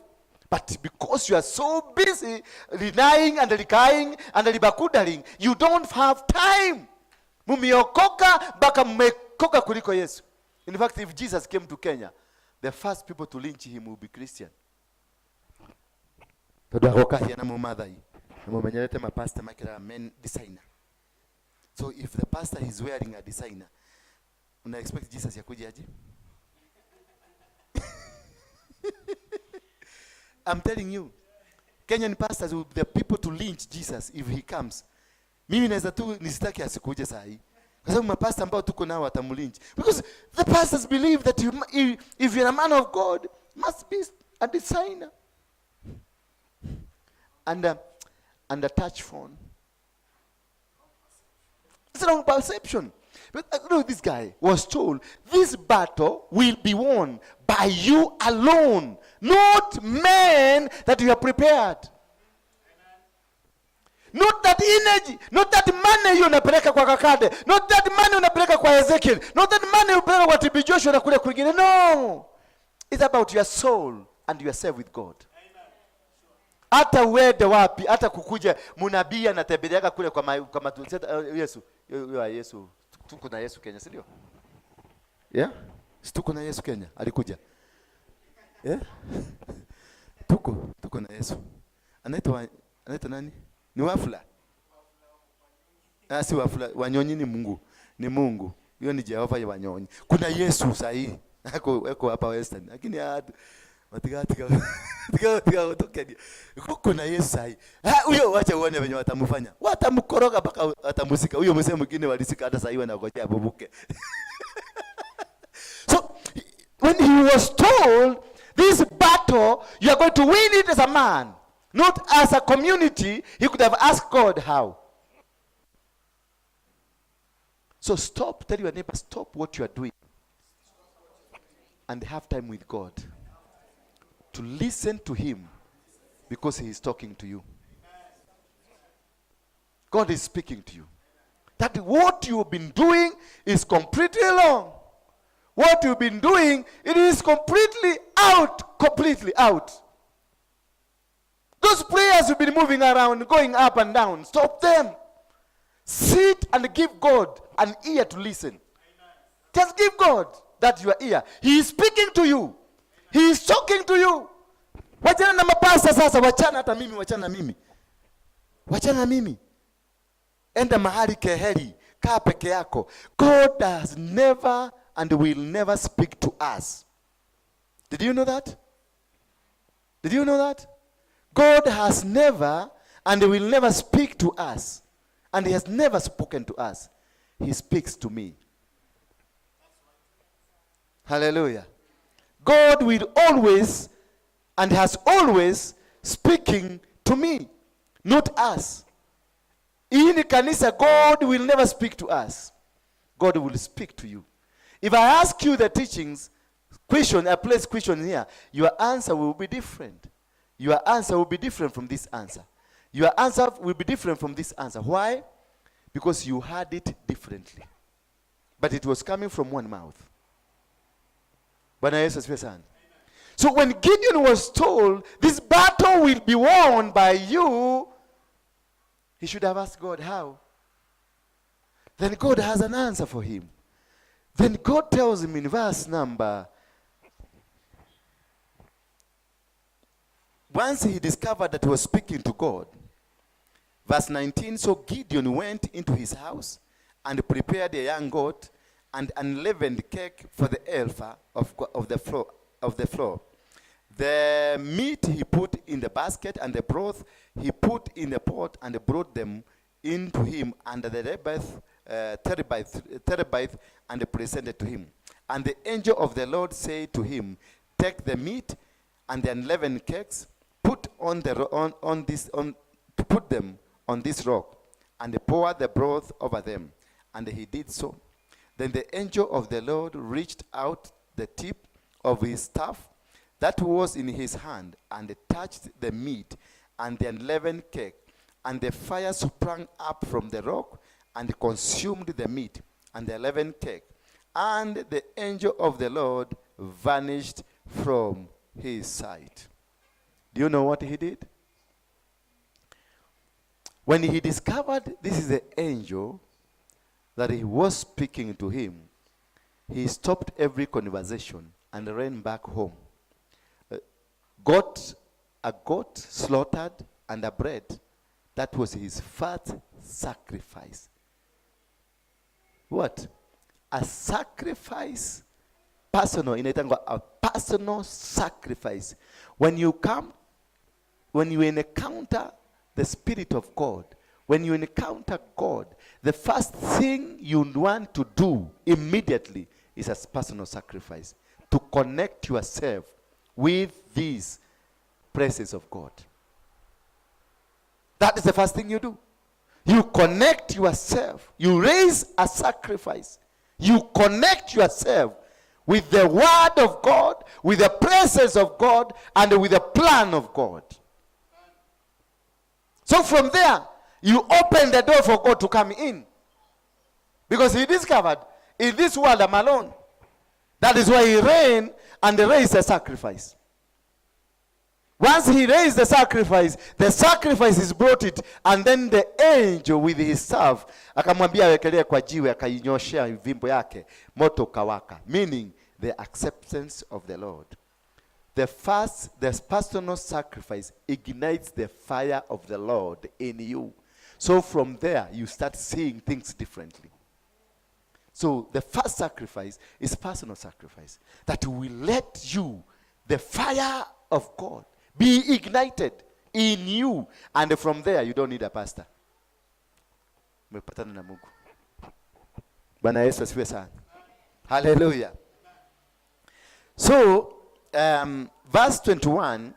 But because you are so busy denying and recrying and ribakudaling, you don't have time. Mumiokoka baka mmekoka kuliko Yesu. In fact, if Jesus came to Kenya, the first people to lynch him will be Christian. So if the pastor is wearing a designer, una expect Jesus yakuje aje? I'm telling you, Kenyan pastors will be the people to lynch Jesus if he comes. Mimi naweza tu nisitaki asikuje saa hii. Kwa sababu mapasta ambao tuko nao watamlynch. Because the pastors believe that if you're a man of God, must be a designer. And a touch phone. It's wrong perception. But this guy was told, this battle will be won by you alone, not men that you are prepared. Not that energy, not that money you unapeleka kwa Kakade, not that money unapeleka kwa Ezekiel, not that money unapeleka kwa TB Joshua na kule kwingine. No. It's about your soul and yourself with God. Hata uende wapi, hata kukuja munabii anatembeleaka kule kwa Yesu. Yesu. Tuko na Yesu Kenya, si ndio? Yeah? Tuko na Yesu Kenya, alikuja. Yeah? Tuko na Yesu. Anaitwa nani? Ni Wafula. Si Wafula, Wanyonyi ni Mungu. Ni Mungu. Hiyo ni Jehova ya Wanyonyi. Kuna Yesu sahihi. Eko hapa Western. Lakini tika utokeni. Kuna Yesu sahihi. Huyo wacha uone venye watamfanya. Watamkoroga mpaka atamusika. Huyo msemo mwingine walisika hata sahihi wanangojea abubuke. So when he was told this battle, you are going to win it as a man, not as a community, he could have asked God how. So stop, tell your neighbor, stop what you are doing and have time with God to listen to him because he is talking to you. God is speaking to you. that what you've been doing is completely wrong. What you've been doing, it is completely out. Those prayers you've been moving around, going up and down, stop them. Sit and give God an ear to listen. Amen. Just give God that your ear. He is speaking to you. Amen. He is talking to you. Wachana na mapasa sasa, wachana hata mimi, wachana mimi. Enda mahali keheri, kaa peke yako. God has never and will never speak to us. Did you know that? God has never and will never speak to us. And he has never spoken to us. He speaks to me. Hallelujah. God will always and has always speaking to me, not us. In kanisa, God will never speak to us. God will speak to you. If I ask you the teachings, I place question here, your answer will be different. Your answer will be different from this answer. Your answer will be different from this answer. Why? Because you heard it differently. But it was coming from one mouth. So when Gideon was told, this battle will be won by you, he should have asked God, how? Then God has an answer for him. Then God tells him in verse number, once he discovered that he was speaking to God, verse 19, so Gideon went into his house and prepared a young goat and unleavened cake for the altar of the floor. The meat he put in the basket, and the broth he put in the pot, and brought them into him under the terebinth, and presented to him. And the angel of the Lord said to him, take the meat and the unleavened cakes, put them on this rock, and pour the broth over them. And he did so. Then the angel of the Lord reached out the tip of his staff that was in his hand, and touched the meat and the unleavened cake, and the fire sprang up from the rock and consumed the meat and the unleavened cake, and the angel of the Lord vanished from his sight. Do you know what he did? When he discovered this is the angel that he was speaking to him, he stopped every conversation and ran back home. Got a goat slaughtered and a bread. That was his first sacrifice. What? A sacrifice, personal, inaitangwa a personal sacrifice. When you encounter the Spirit of God, when you encounter God, the first thing you want to do immediately is a personal sacrifice, to connect yourself with these presence of God. That is the first thing you do. You connect yourself. You raise a sacrifice. You connect yourself with the word of God, with the presence of God, and with the plan of God. So from there, you open the door for God to come in. Because he discovered, in this world I'm alone. That is why he ran and raised a sacrifice. Once he raised the sacrifice is brought it, and then the angel with his staff akamwambia awekelee kwa jiwe, akainyoshea vimbo yake, moto kawaka, meaning the acceptance of the Lord. The personal sacrifice ignites the fire of the Lord in you. So from there, you start seeing things differently. So the first sacrifice is personal sacrifice. That will let you, the fire of God, be ignited in you. And from there, you don't need a pastor. Bwana Yesu asifiwe sana. Hallelujah. So, verse 21,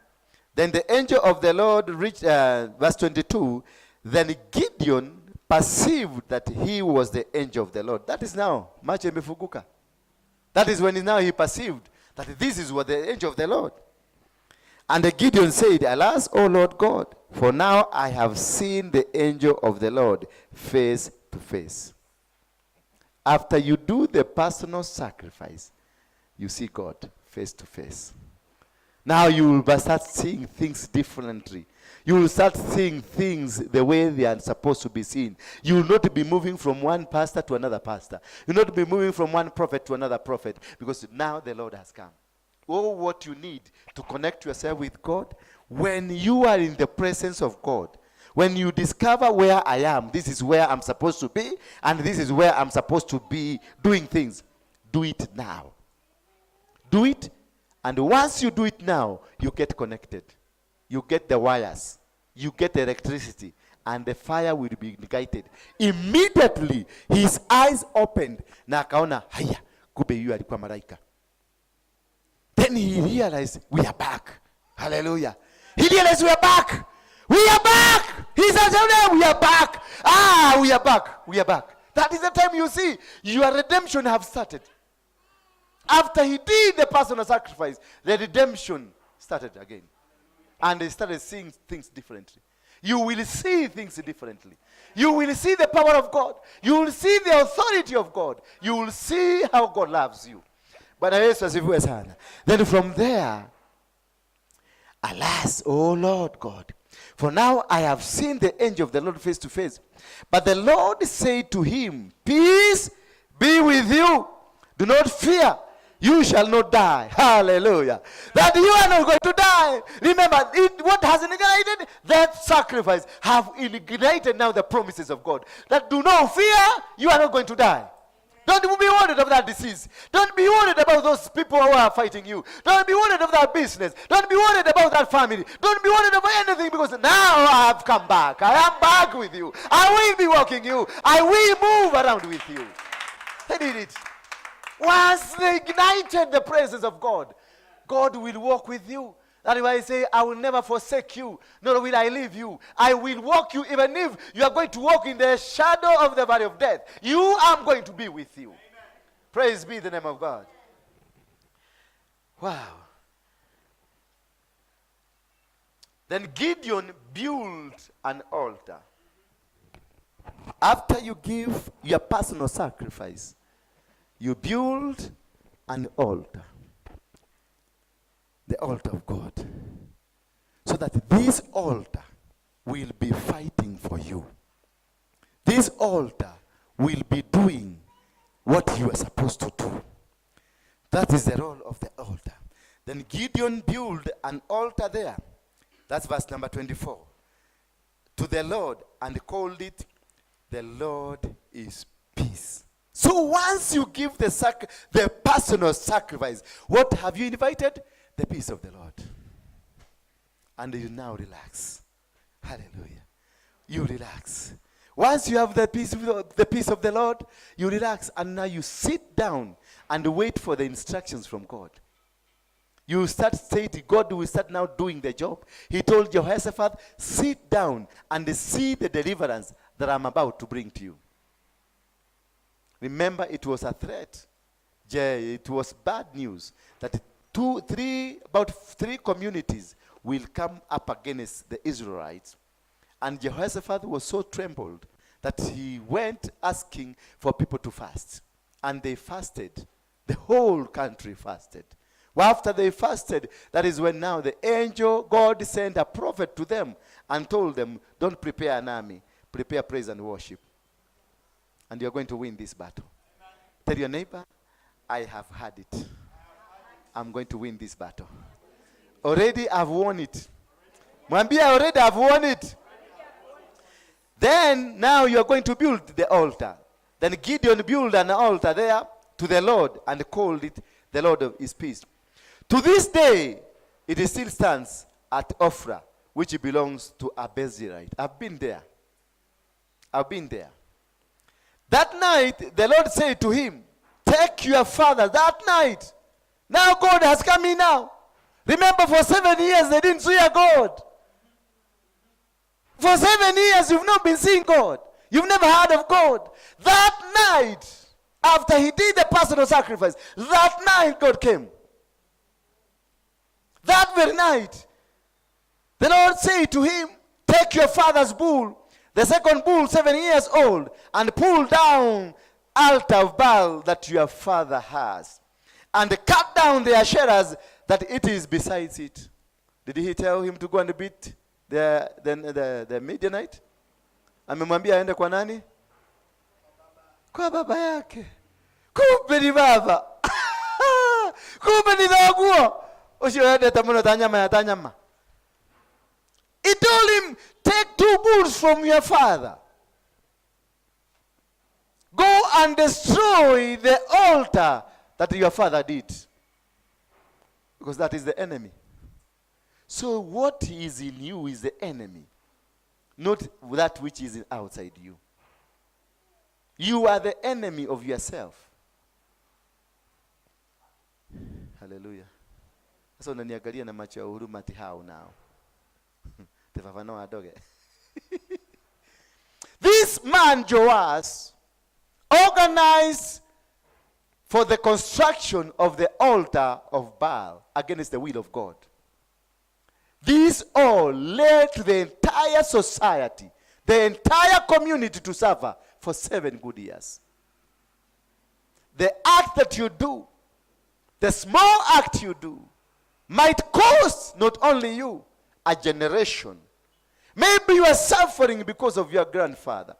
then the angel of the Lord reached, verse 22, then Gideon perceived that he was the angel of the Lord. That is now, macho imefunguka. That is when now he perceived that this is what the angel of the Lord. And the Gideon said, alas, O Lord God, for now I have seen the angel of the Lord face to face. After you do the personal sacrifice, you see God face to face. Now you will start seeing things differently. You will start seeing things the way they are supposed to be seen. You will not be moving from one pastor to another pastor. You will not be moving from one prophet to another prophet, because now the Lord has come. Oh, what you need to connect yourself with God, when you are in the presence of God, when you discover where I am, this is where I'm supposed to be, and this is where I'm supposed to be doing things, do it now. Do it, and once you do it now, you get connected. You get the wires, you get the electricity, and the fire will be ignited. Immediately, his eyes opened, na akaona, haya, kumbe yu alikuwa malaika. Then he realized, we are back. Hallelujah. He realized we are back. We are back. He said, we are back. We are back. We are back. That is the time you see your redemption have started. After he did the personal sacrifice, the redemption started again. And they started seeing things differently. You will see things differently. You will see the power of God. You will see the authority of God. You will see how God loves you. But then from there, alas, O Lord God, for now I have seen the angel of the Lord face to face. But the Lord said to him, peace be with you. Do not fear. You shall not die. Hallelujah. That you are not going to die. Remember, what has ignited? That sacrifice have ignited now the promises of God. That do not fear, you are not going to die. Don't be worried of that disease. Don't be worried about those people who are fighting you. Don't be worried of that business. Don't be worried about that family. Don't be worried about anything, because now I have come back. I am back with you. I will be walking you. I will move around with you. They did it. Once they ignited the presence of God, God will walk with you. That is why I say, I will never forsake you, nor will I leave you. I will walk you, even if you are going to walk in the shadow of the valley of death. You are going to be with you. Amen. Praise be the name of God. Wow. Then Gideon built an altar. After you give your personal sacrifice, you build an altar. The altar of God. So that this altar will be fighting for you. This altar will be doing what you are supposed to do. That is the role of the altar. Then Gideon built an altar there. That's verse number 24. To the Lord, and called it, the Lord is peace. So once you give the personal sacrifice, what have you invited? The peace of the Lord. And you now relax. Hallelujah. You relax. Once you have the peace of the Lord, you relax, and now you sit down and wait for the instructions from God. You start saying, God will start now doing the job. He told Jehoshaphat, sit down and see the deliverance that I'm about to bring to you. Remember, it was a threat. It was bad news that about three communities will come up against the Israelites. And Jehoshaphat was so trembled that he went asking for people to fast. And they fasted. The whole country fasted. Well, after they fasted, that is when now the angel, God sent a prophet to them and told them, don't prepare an army, prepare praise and worship. And you're going to win this battle. Amen. Tell your neighbor, I have had it. I'm going to win this battle. Already I've won it. Mwambie, already I've won it. Then now you are going to build the altar. Then Gideon built an altar there to the Lord and called it the Lord of his peace. To this day, it still stands at Ophrah, which belongs to a Bezerite. I've been there. That night, the Lord said to him, take your father. That night, now God has come in now. Remember, for 7 years, they didn't see a God. For 7 years, you've not been seeing God. You've never heard of God. That night, after he did the personal sacrifice, that night God came. That very night, the Lord said to him, take your father's bull the second bull 7 years old, and pull down altar of Baal that your father has, and cut down the Asherahs that it is besides it. Did he tell him to go and beat the Midianite? Amemwambia aende kwa nani? Kwa baba yake. Kumbe ni baba. Kumbe ni daguo. Usiende tamuno tanyama. He told him, take 2 bulls from your father. Go and destroy the altar that your father did. Because that is the enemy. So what is in you is the enemy, not that which is outside you. You are the enemy of yourself. Hallelujah. Sasa unaniangalia na macho ya huruma ati how now. Tefafano adoge. This man Joas organized for the construction of the altar of Baal against the will of God. These all led to the entire society, the entire community to suffer for 7 good years. The act that you do, the small act you do, might cost not only you, a generation. Maybe you are suffering because of your grandfather.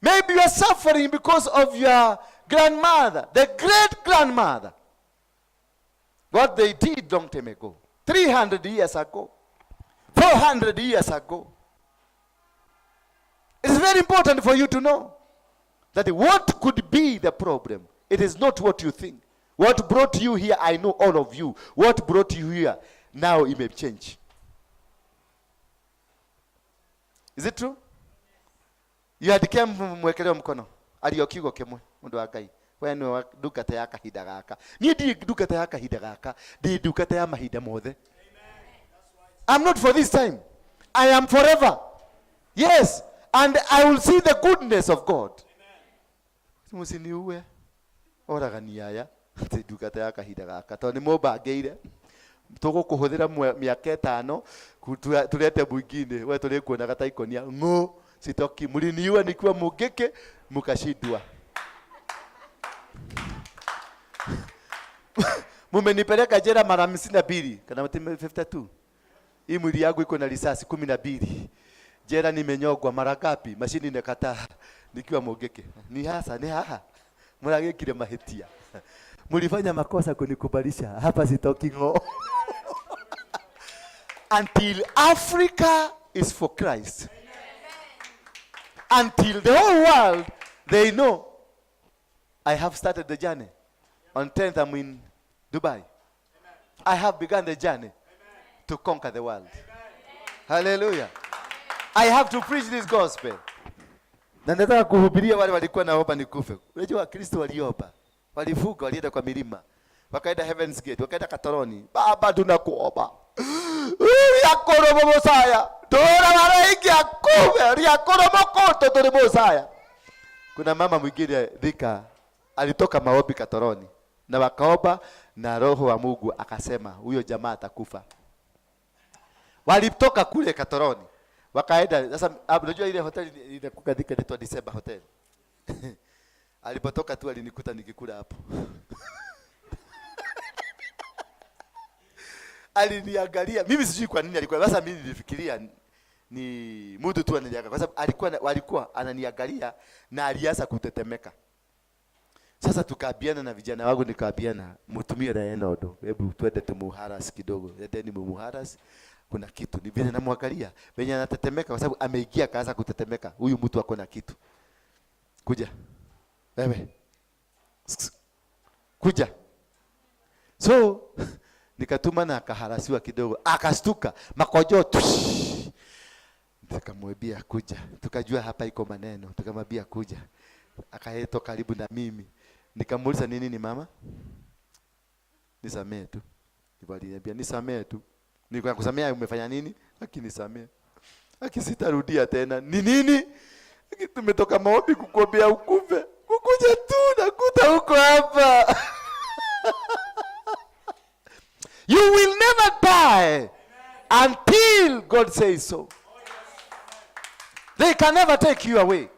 Maybe you are suffering because of your grandmother, the great-grandmother. What they did long time ago, 300 years ago, 400 years ago. It is very important for you to know that what could be the problem, it is not what you think. What brought you here, I know all of you. What brought you here, now it may change. Is it true? You had come mwekelewa mkono. Aliyokigo kemwe mundu wa Ngai. Wenu dukata ya kahida gaka. Ni di dukata ya kahida gaka. Di dukata ya mahida mothe. I'm not for this time. I am forever. Yes, and I will see the goodness of God. Musiniuwe. Ora ganiaya. Di dukata ya kahida gaka. Toni moba geire. Toko kuhudhira miaka 5 tulete mwingine wewe tulikuona kata ikonia ngo sitoki muliniwa nikiwa mugeke mukashidwa. Mumenipeleka jela mara 52 kana 52. Hii mwili yangu iko na risasi 12. Jela nimenyogwa mara ngapi? Mashini nikataa nikiwa mugeke. Ni haha. Muragekire mahetia. Mulifanya makosa kunikubalisha. Hapa sitoki ngo. Until Africa is for Christ. Until the whole world, they know I have started the journey. On 10th, I'm in Dubai. I have begun the journey to conquer the world. Hallelujah. I have to preach this gospel. Na nataka kuhubiria wale walikuwa naomba nikufe. Unajua Kristo waliomba. Walivuka, walienda kwa milima. Wakaenda Heaven's Gate, wakaenda Katoroni. Baba tunakuomba. Yakoro Mosaya. Tora maraiki akume, yakoro mokoto tori Mosaya. Kuna mama mwingine Dhika alitoka maombi Katoroni. Na wakaomba na Roho wa Mungu akasema huyo jamaa atakufa. Walitoka kule Katoroni. Wakaenda sasa unajua ile hoteli inakuwa Dhika inaitwa December Hotel. Alipotoka tu alinikuta nikikula hapo. Aliniangalia. Mimi sijui kwa nini alikuwa. Sasa mimi nilifikiria ni mtu tu ananiangalia. Kwa sababu walikuwa ananiangalia na alianza kutetemeka. Sasa tukaambiana na vijana wangu nikaambiana mtumie Raena odo. Hebu twende tumuharas kidogo. Endeni mumuharas. Kuna kitu. Ni vile namwangalia. Venye anatetemeka kwa sababu ameingia kaanza kutetemeka. Huyu mtu ako na kitu. Kuja. Wewe. Kuja. So nikatuma na akaharasiwa kidogo. Akastuka. Makojo. Tukamwambia kuja. Tukajua hapa iko maneno. Tukamwambia kuja. Akaeto karibu na mimi. Nikamuuliza nini mama? Nisamee tu. Aliniambia nisamee tu. Nilikuwa kusamea umefanya nini? Akinisamea. Akisitarudia tena. Ni nini? Tumetoka maombi kukuombea ukufe. Kukuja tu nakuta huko hapa. You will never die until God says so. The They can never take you away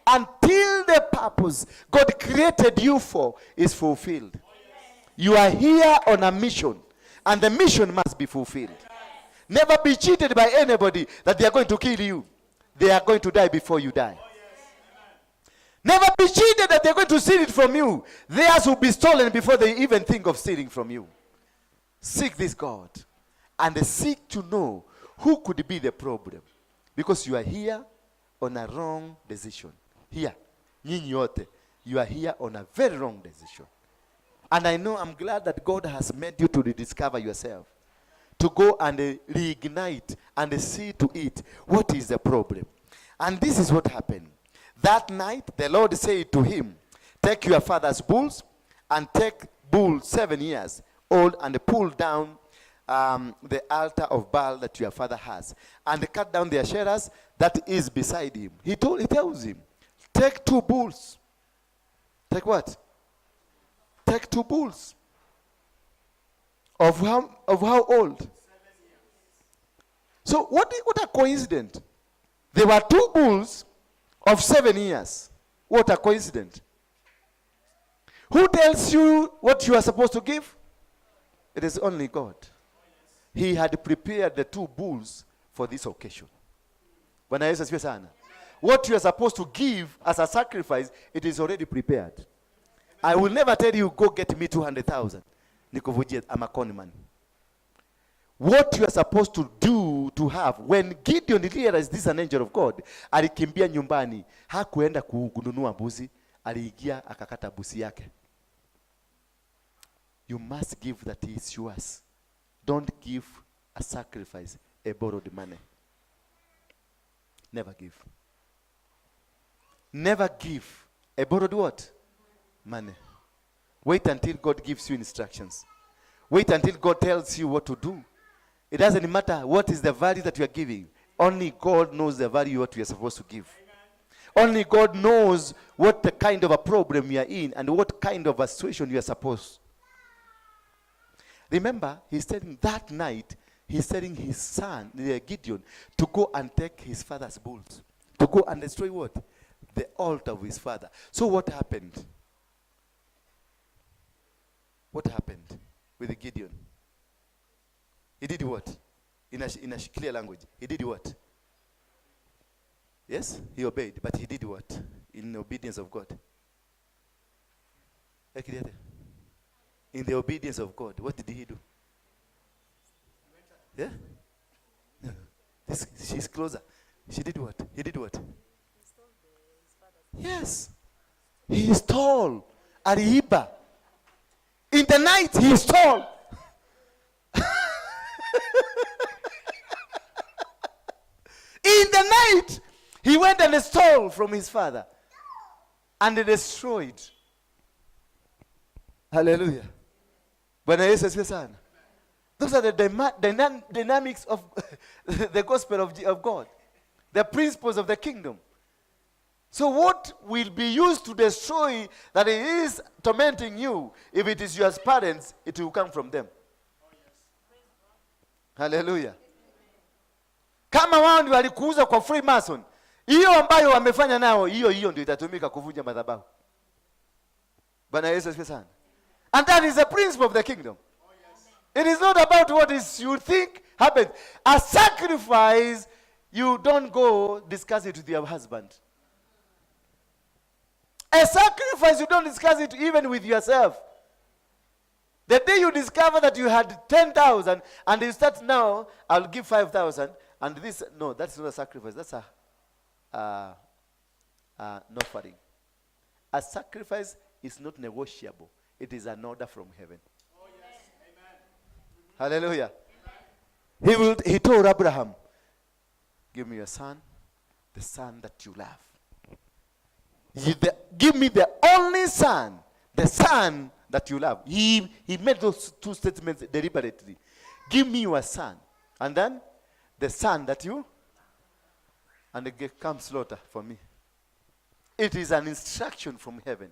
until the purpose God created you for is fulfilled. You are here on a mission, and the mission must be fulfilled. Never be cheated by anybody that they are going to kill you. They are going to die before you die. Never be cheated that they're going to steal it from you. Theirs will be stolen before they even think of stealing from you. Seek this God and seek to know who could be the problem. Because you are here on a wrong decision. Here, nyinyi yote, you are here on a very wrong decision. And I know, I'm glad that God has made you to rediscover yourself. To go and reignite and see to it what is the problem. And this is what happened. That night, the Lord said to him, take your father's bulls and take bulls 7 years old and pull down the altar of Baal that your father has and cut down the Asherahs that is beside him. He tells him, take 2 bulls. Take what? Take 2 bulls. Of how old? So what a coincidence. There were 2 bulls of 7 years. What a coincidence. Who tells you what you are supposed to give? It is only God. He had prepared the 2 bulls for this occasion. Bwana Yesu asifiwe sana. What you are supposed to give as a sacrifice, it is already prepared. I will never tell you, go get me 200,000. Nikuvujie, I'm a con man. What you are supposed to do to have, when Gideon realized this is an angel of God, alikimbia nyumbani, hakuenda kununua mbuzi, aliingia akakata mbuzi yake. You must give that is yours. Don't give a sacrifice, a borrowed money. Never give. Never give a borrowed what? Money. Wait until God gives you instructions. Wait until God tells you what to do. It doesn't matter what is the value that you are giving. Only God knows the value what you are supposed to give. Only God knows what the kind of a problem you are in and what kind of a situation you are supposed. Remember, he's telling that night, he's telling his son, Gideon, to go and take his father's bulls. To go and destroy what? The altar of his father. So what happened? What happened with Gideon? He did what? In a clear language. He did what? Yes, he obeyed, but he did what? In obedience of God. In the obedience of God, what did he do? Yeah? She's closer. She did what? He did what? Yes. He stole. Ariba. In the night, he stole. In the night, he went and stole from his father and destroyed. Hallelujah. Bwana Yesu asifiwe sana. Those are the dynamics of the gospel of God. The principles of the kingdom. So what will be used to destroy that it is tormenting you, if it is your parents, it will come from them. Hallelujah. Kama wao ndio walikuuza kwa Freemason, hiyo ambayo wamefanya nao, hiyo ndio itatumika kuvunja madhabahu. Bwana Yesu asifiwe sana. And that is the principle of the kingdom. It is not about what is you think happens. A sacrifice, you don't go discuss it with your husband. A sacrifice, you don't discuss it even with yourself. The day you discover that you had 10,000 and you start now, I'll give 5,000 and this, no, that's not a sacrifice. That's an offering. A sacrifice is not negotiable. It is an order from heaven. Oh, yes. Amen. Hallelujah. Amen. He told Abraham, give me your son, the son that you love. Give me the only son, the son that you love. He made those 2 statements deliberately. Give me your son. And then the son that you, and come slaughter for me. It is an instruction from heaven.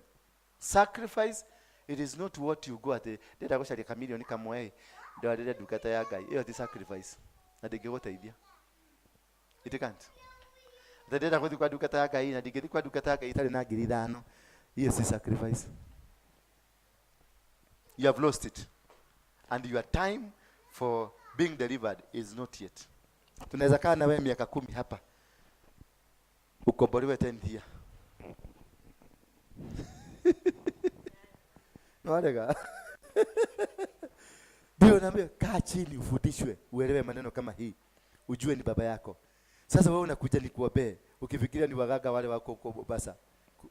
Sacrifice, it is not what you go at the sacrifice. It can't. Ndenda kuthi kwa ndungata ya Ngai na ndingithi kwa ndungata ya Ngai itari na 5,000. Hiyo si sacrifice. You have lost it. And your time for being delivered is not yet. Tunaweza kaa na wewe miaka 10 hapa. Ukombolewe 10 here. Naona ndio naambia kaa chini ufundishwe, uelewe maneno kama hii. Ujue ni baba yako. Sasa wewe unakuja nikuombee, ukifikiria ni wagaga wale wako huko basa.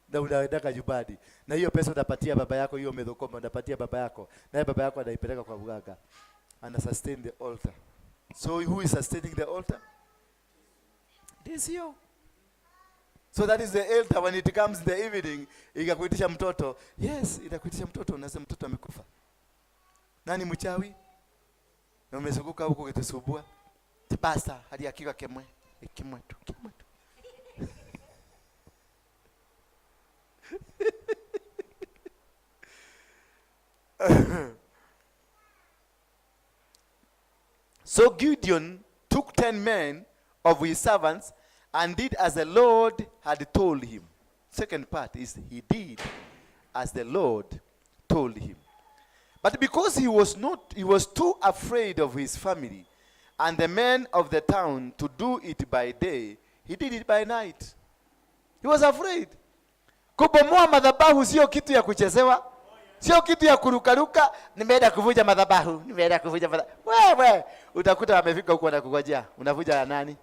Na unaenda nyumbani. Na hiyo pesa unapatia baba yako, hiyo umedhokoma unapatia baba yako. Naye baba yako anaipeleka kwa mganga. Ana sustain the altar. So who is sustaining the altar? It is you. So that is the altar. When it comes in the evening, ikakuitisha mtoto. Yes, itakuitisha mtoto, unasema mtoto amekufa. Nani mchawi? Na umezunguka huko ukitusumbua. Pastor, hadi hakika kemwe tu. So Gideon took 10 men of his servants and did as the Lord had told him. Second part is he did as the Lord told him. But because he was too afraid of his family and the men of the town to do it by day, he did it by night. He was afraid. Kubomoa madhabahu sio kitu ya kuchezewa. Sio kitu ya kurukaruka, nimeenda kuvunja madhabahu. Wewe utakuta wamefika huko na kungojea. Unavunja ya nani?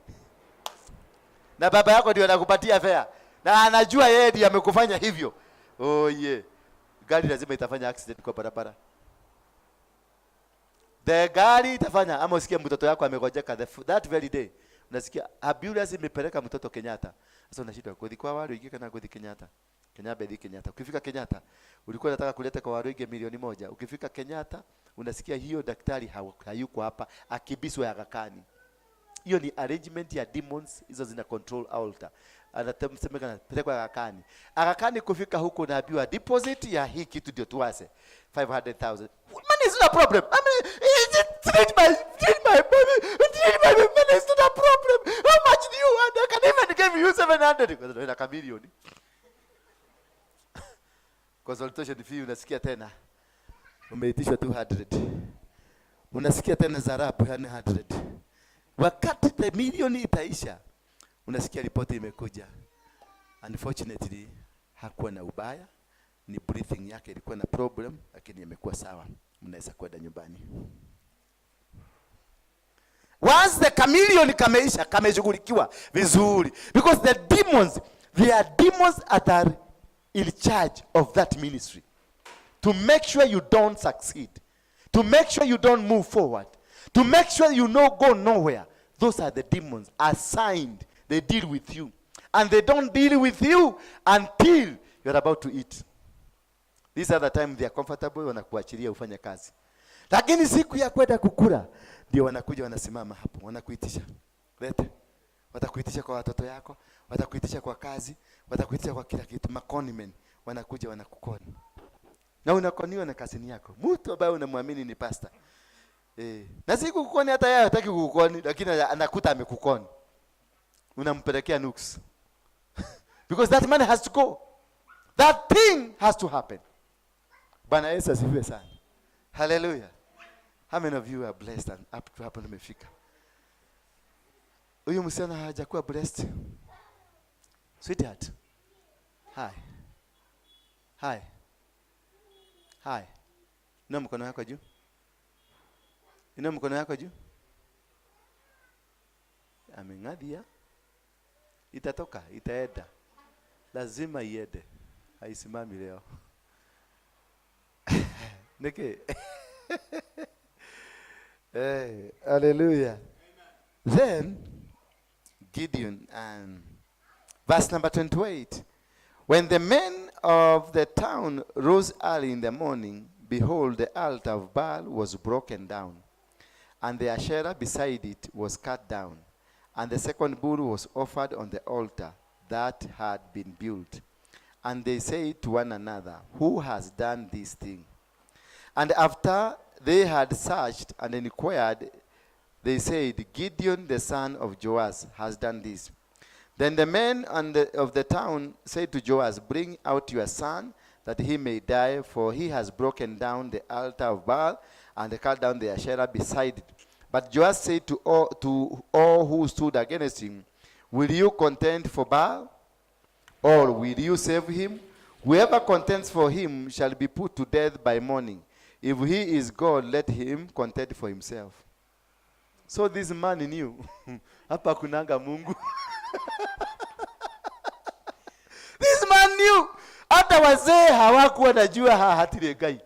Na baba yako ndio anakupatia fare. Na anajua yeye ndiye amekufanya hivyo. Oh yeah. Gari lazima itafanya accident kwa barabara. The gari itafanya, ama usikie mtoto yako amegojeka that very day. Unasikia ambulance imepeleka mtoto Kenyatta. Sasa unashindwa kodi kwa Waruinge kana kodi Kenyatta. Kenyatta. Ukifika Kenyatta, ulikuwa unataka kuleta kwa Waruinge 1,000,000. Ukifika Kenyatta, unasikia hiyo daktari hayuko hapa, akibiswa Agakani. Hiyo ni arrangement ya demons, hizo zina control altar. Anatemsemekana pelekwa Agakani. Agakani kufika huko naambiwa deposit ya hii kitu ndio tuase 500,000. Money is not a problem. I mean, treat my money is not a problem. How much do you want? I can even give you 700. Because ina kamilioni. Consultation fee unasikia tena. Umeitishwa 200. Unasikia tena zarabu 100. Wakati the milioni itaisha, unasikia ripoti imekuja. Unfortunately, hakuwa na ubaya. Ni breathing yake ilikuwa na problem, lakini imekuwa sawa. Mnaweza kwenda nyumbani. Once the chameleon kameisha, kameshughulikiwa vizuri. Because the demons, they are demons that are in charge of that ministry. To make sure you don't succeed. To make sure you don't move forward. To make sure you go nowhere. Those are the demons assigned. They deal with you. And they don't deal with you until you're about to eat. These are the time they are comfortable, wanakuachilia ufanye kazi. Lakini siku ya kwenda kukula, ndio wanakuja wanasimama hapo, wanakuitisha. Lete. Watakuitisha kwa watoto yako, watakuitisha kwa kazi, watakuitisha kwa kila kitu. Maconmen wanakuja wanakukoni. Na unakoniwa na kazini yako. Mtu ambaye unamwamini ni pastor. Na si kukukoni hata yeye hataki kukukoni, lakini anakuta amekukoni. Unampelekea nuks. Because that man has to go. That thing has to happen. Bwana Yesu asifiwe sana. Hallelujah. How many of you are blessed and up to happen umefika? Huyu msichana hajakuwa blessed. Sweetheart. Hi. Inua mkono wako juu. Ameng'adia. Itatoka, itaenda. Lazima iende. Haisimami leo. Neke. Hey, hallelujah. Then Gideon and verse number 28. When the men of the town rose early in the morning, behold, the altar of Baal was broken down, and the Asherah beside it was cut down, and the second bull was offered on the altar that had been built. And they said to one another, who has done this thing? And after they had searched and inquired, they said, Gideon the son of Joash has done this. Then the men of the town said to Joash, bring out your son, that he may die, for he has broken down the altar of Baal, and cut down the Asherah beside it. But Joash said to all who stood against him, will you contend for Baal, or will you save him? Whoever contends for him shall be put to death by morning. If he is God, let him contend for himself. So this man knew. Hapa kunanga Mungu. This man knew. Hata wazee hawakuwa najua hatire gai.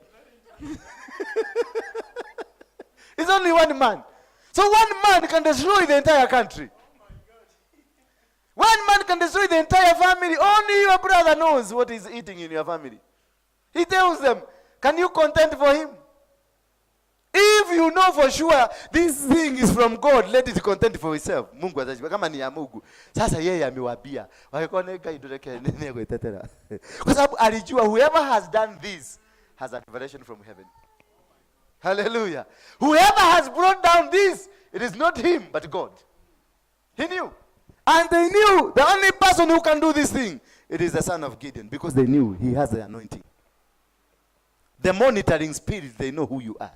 It's only one man. So one man can destroy the entire country. One man can destroy the entire family. Only your brother knows what is eating in your family. He tells them, can you contend for him? If you know for sure this thing is from God, let it contend for itself. Mungu atajibu kama ni ya Mungu. Sasa yeye amewabia. Wakikone gaidoreke nene kuitetera. Kwa sababu alijua whoever has done this has a revelation from heaven. Hallelujah. Whoever has brought down this, it is not him but God. He knew. And they knew the only person who can do this thing, it is the son of Gideon, because they knew he has the anointing. The monitoring spirit, they know who you are.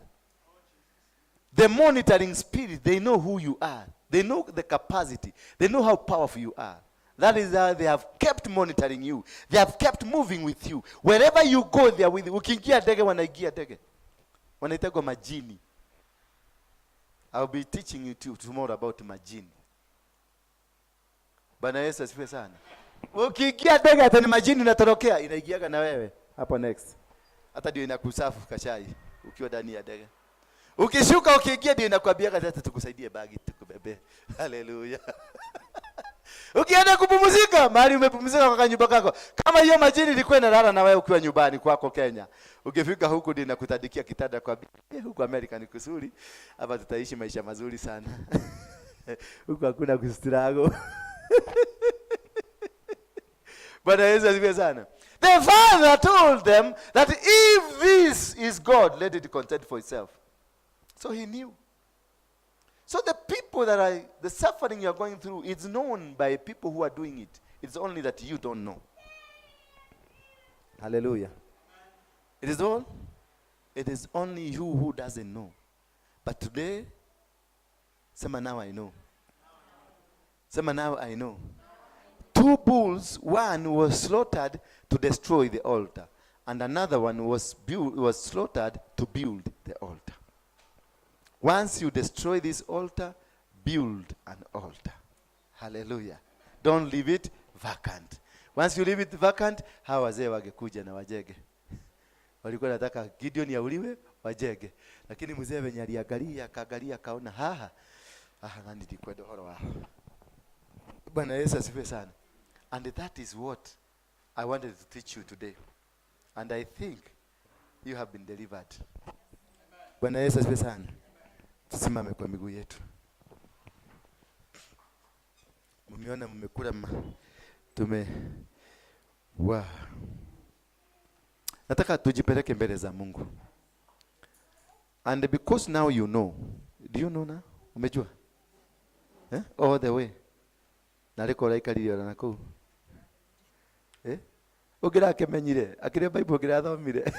The monitoring spirit, they know who you are. They know the capacity. They know how powerful you are. That is how they have kept monitoring you. They have kept moving with you. Wherever you go, they are with you. Ukiingia dege, wanaigia dege. Wanaitwa majini. I'll be teaching you tomorrow about majini. Bwana Yesu asifiwe sana. Ukiingia dege hata ni majini inatorokea, inaigiaga na wewe. Hapo next. Hata ndio inakusafu kashai ukiwa ndani ya dege. Ukishuka ukiingia ndio inakwambia hata tukusaidie bagi tukubebe. Haleluya. Ukienda kupumzika, mahali umepumzika kwa nyumba yako. Kama hiyo majini ilikuwa inalala na wewe ukiwa nyumbani kwako Kenya. Ukifika huku ndio inakutadikia kitanda kwa huku Amerika ni kusuri. Hapa tutaishi maisha mazuri sana. Huku hakuna kustruggle. Bwana Yesu asifiwe sana. The father told them that if this is God, let it contend for itself. So he knew. So the people that are, the suffering you are going through, it's known by people who are doing it. It's only that you don't know. Hallelujah. It is all. It is only you who doesn't know. But today, sema now I know. Sema now I know. 2 bulls, one was slaughtered to destroy the altar, and another one was slaughtered to build the altar. Once you destroy this altar, build an altar. Hallelujah. Don't leave it vacant. Once you leave it vacant, hawa wazee wangekuja na wajege. Walikuwa nataka Gideon yauliwe, wajege. Lakini mzee venye aliangalia, kaangalia kaona nani ndikwenda horo wao. Bwana Yesu asifiwe sana. And that is what I wanted to teach you today. And I think you have been delivered. Bwana Yesu asifiwe sana. Tusimame kwa miguu yetu. Mumeona mmekula Nataka tujipeleke mbele za Mungu. And because now you know. Do you know now? Umejua? All the way. Nariko laikalio na nako. Ogira kemenyire, akire Bible ogira thomire.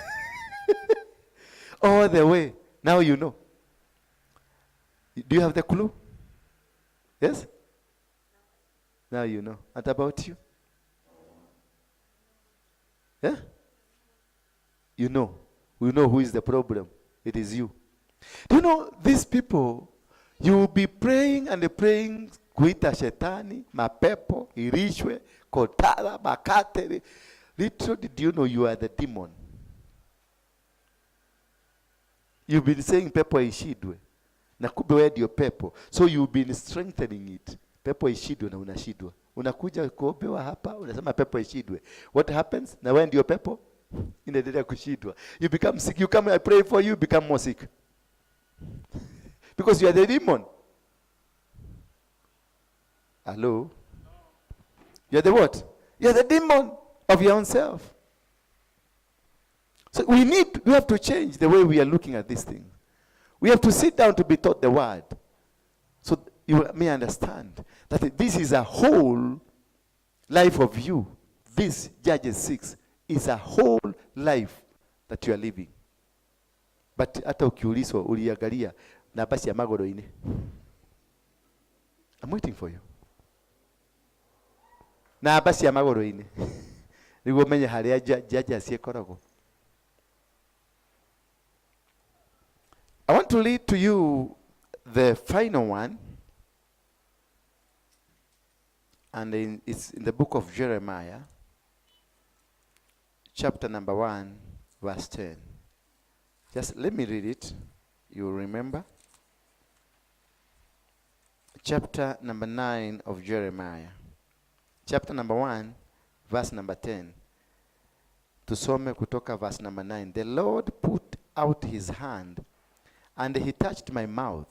All the way. Now you know. Do you have the clue? Yes? Now you know. What about you? Yeah? You know. We know who is the problem. It is you. Do you know these people, you will be praying and praying, kuita shetani, mapepo, irishwe, kotala, makate. Literally, do you know you are the demon? You've been saying pepo ishidwe. Na kumbe wewe ndio pepo. So you've been strengthening it. Pepo ishidwe na unashidwa. Unakuja kuombewa hapa, unasema pepo ishidwe. What happens? Na wewe ndio pepo, inaendelea kushidwa. You become sick. You come, I pray for you, become more sick. Because you are the demon. Hello? You are the what? You are the demon of your own self. So we have to change the way we are looking at this thing. We have to sit down to be taught the word. So you may understand that this is a whole life of you. This Judges 6 is a whole life that you are living. But hata ukiulizwa uliangalia na basi ya magoro-ini. I'm waiting for you. Na basi ya magoro-ini. Niguo menye haria Judges ciekoragwo. I want to read to you the final one. And it's in the book of Jeremiah, chapter number 1, verse 10. Just let me read it. You remember? Chapter number 9 of Jeremiah. Chapter number 1, verse number 10. Tusome kutoka verse number 9. The Lord put out his hand, and he touched my mouth.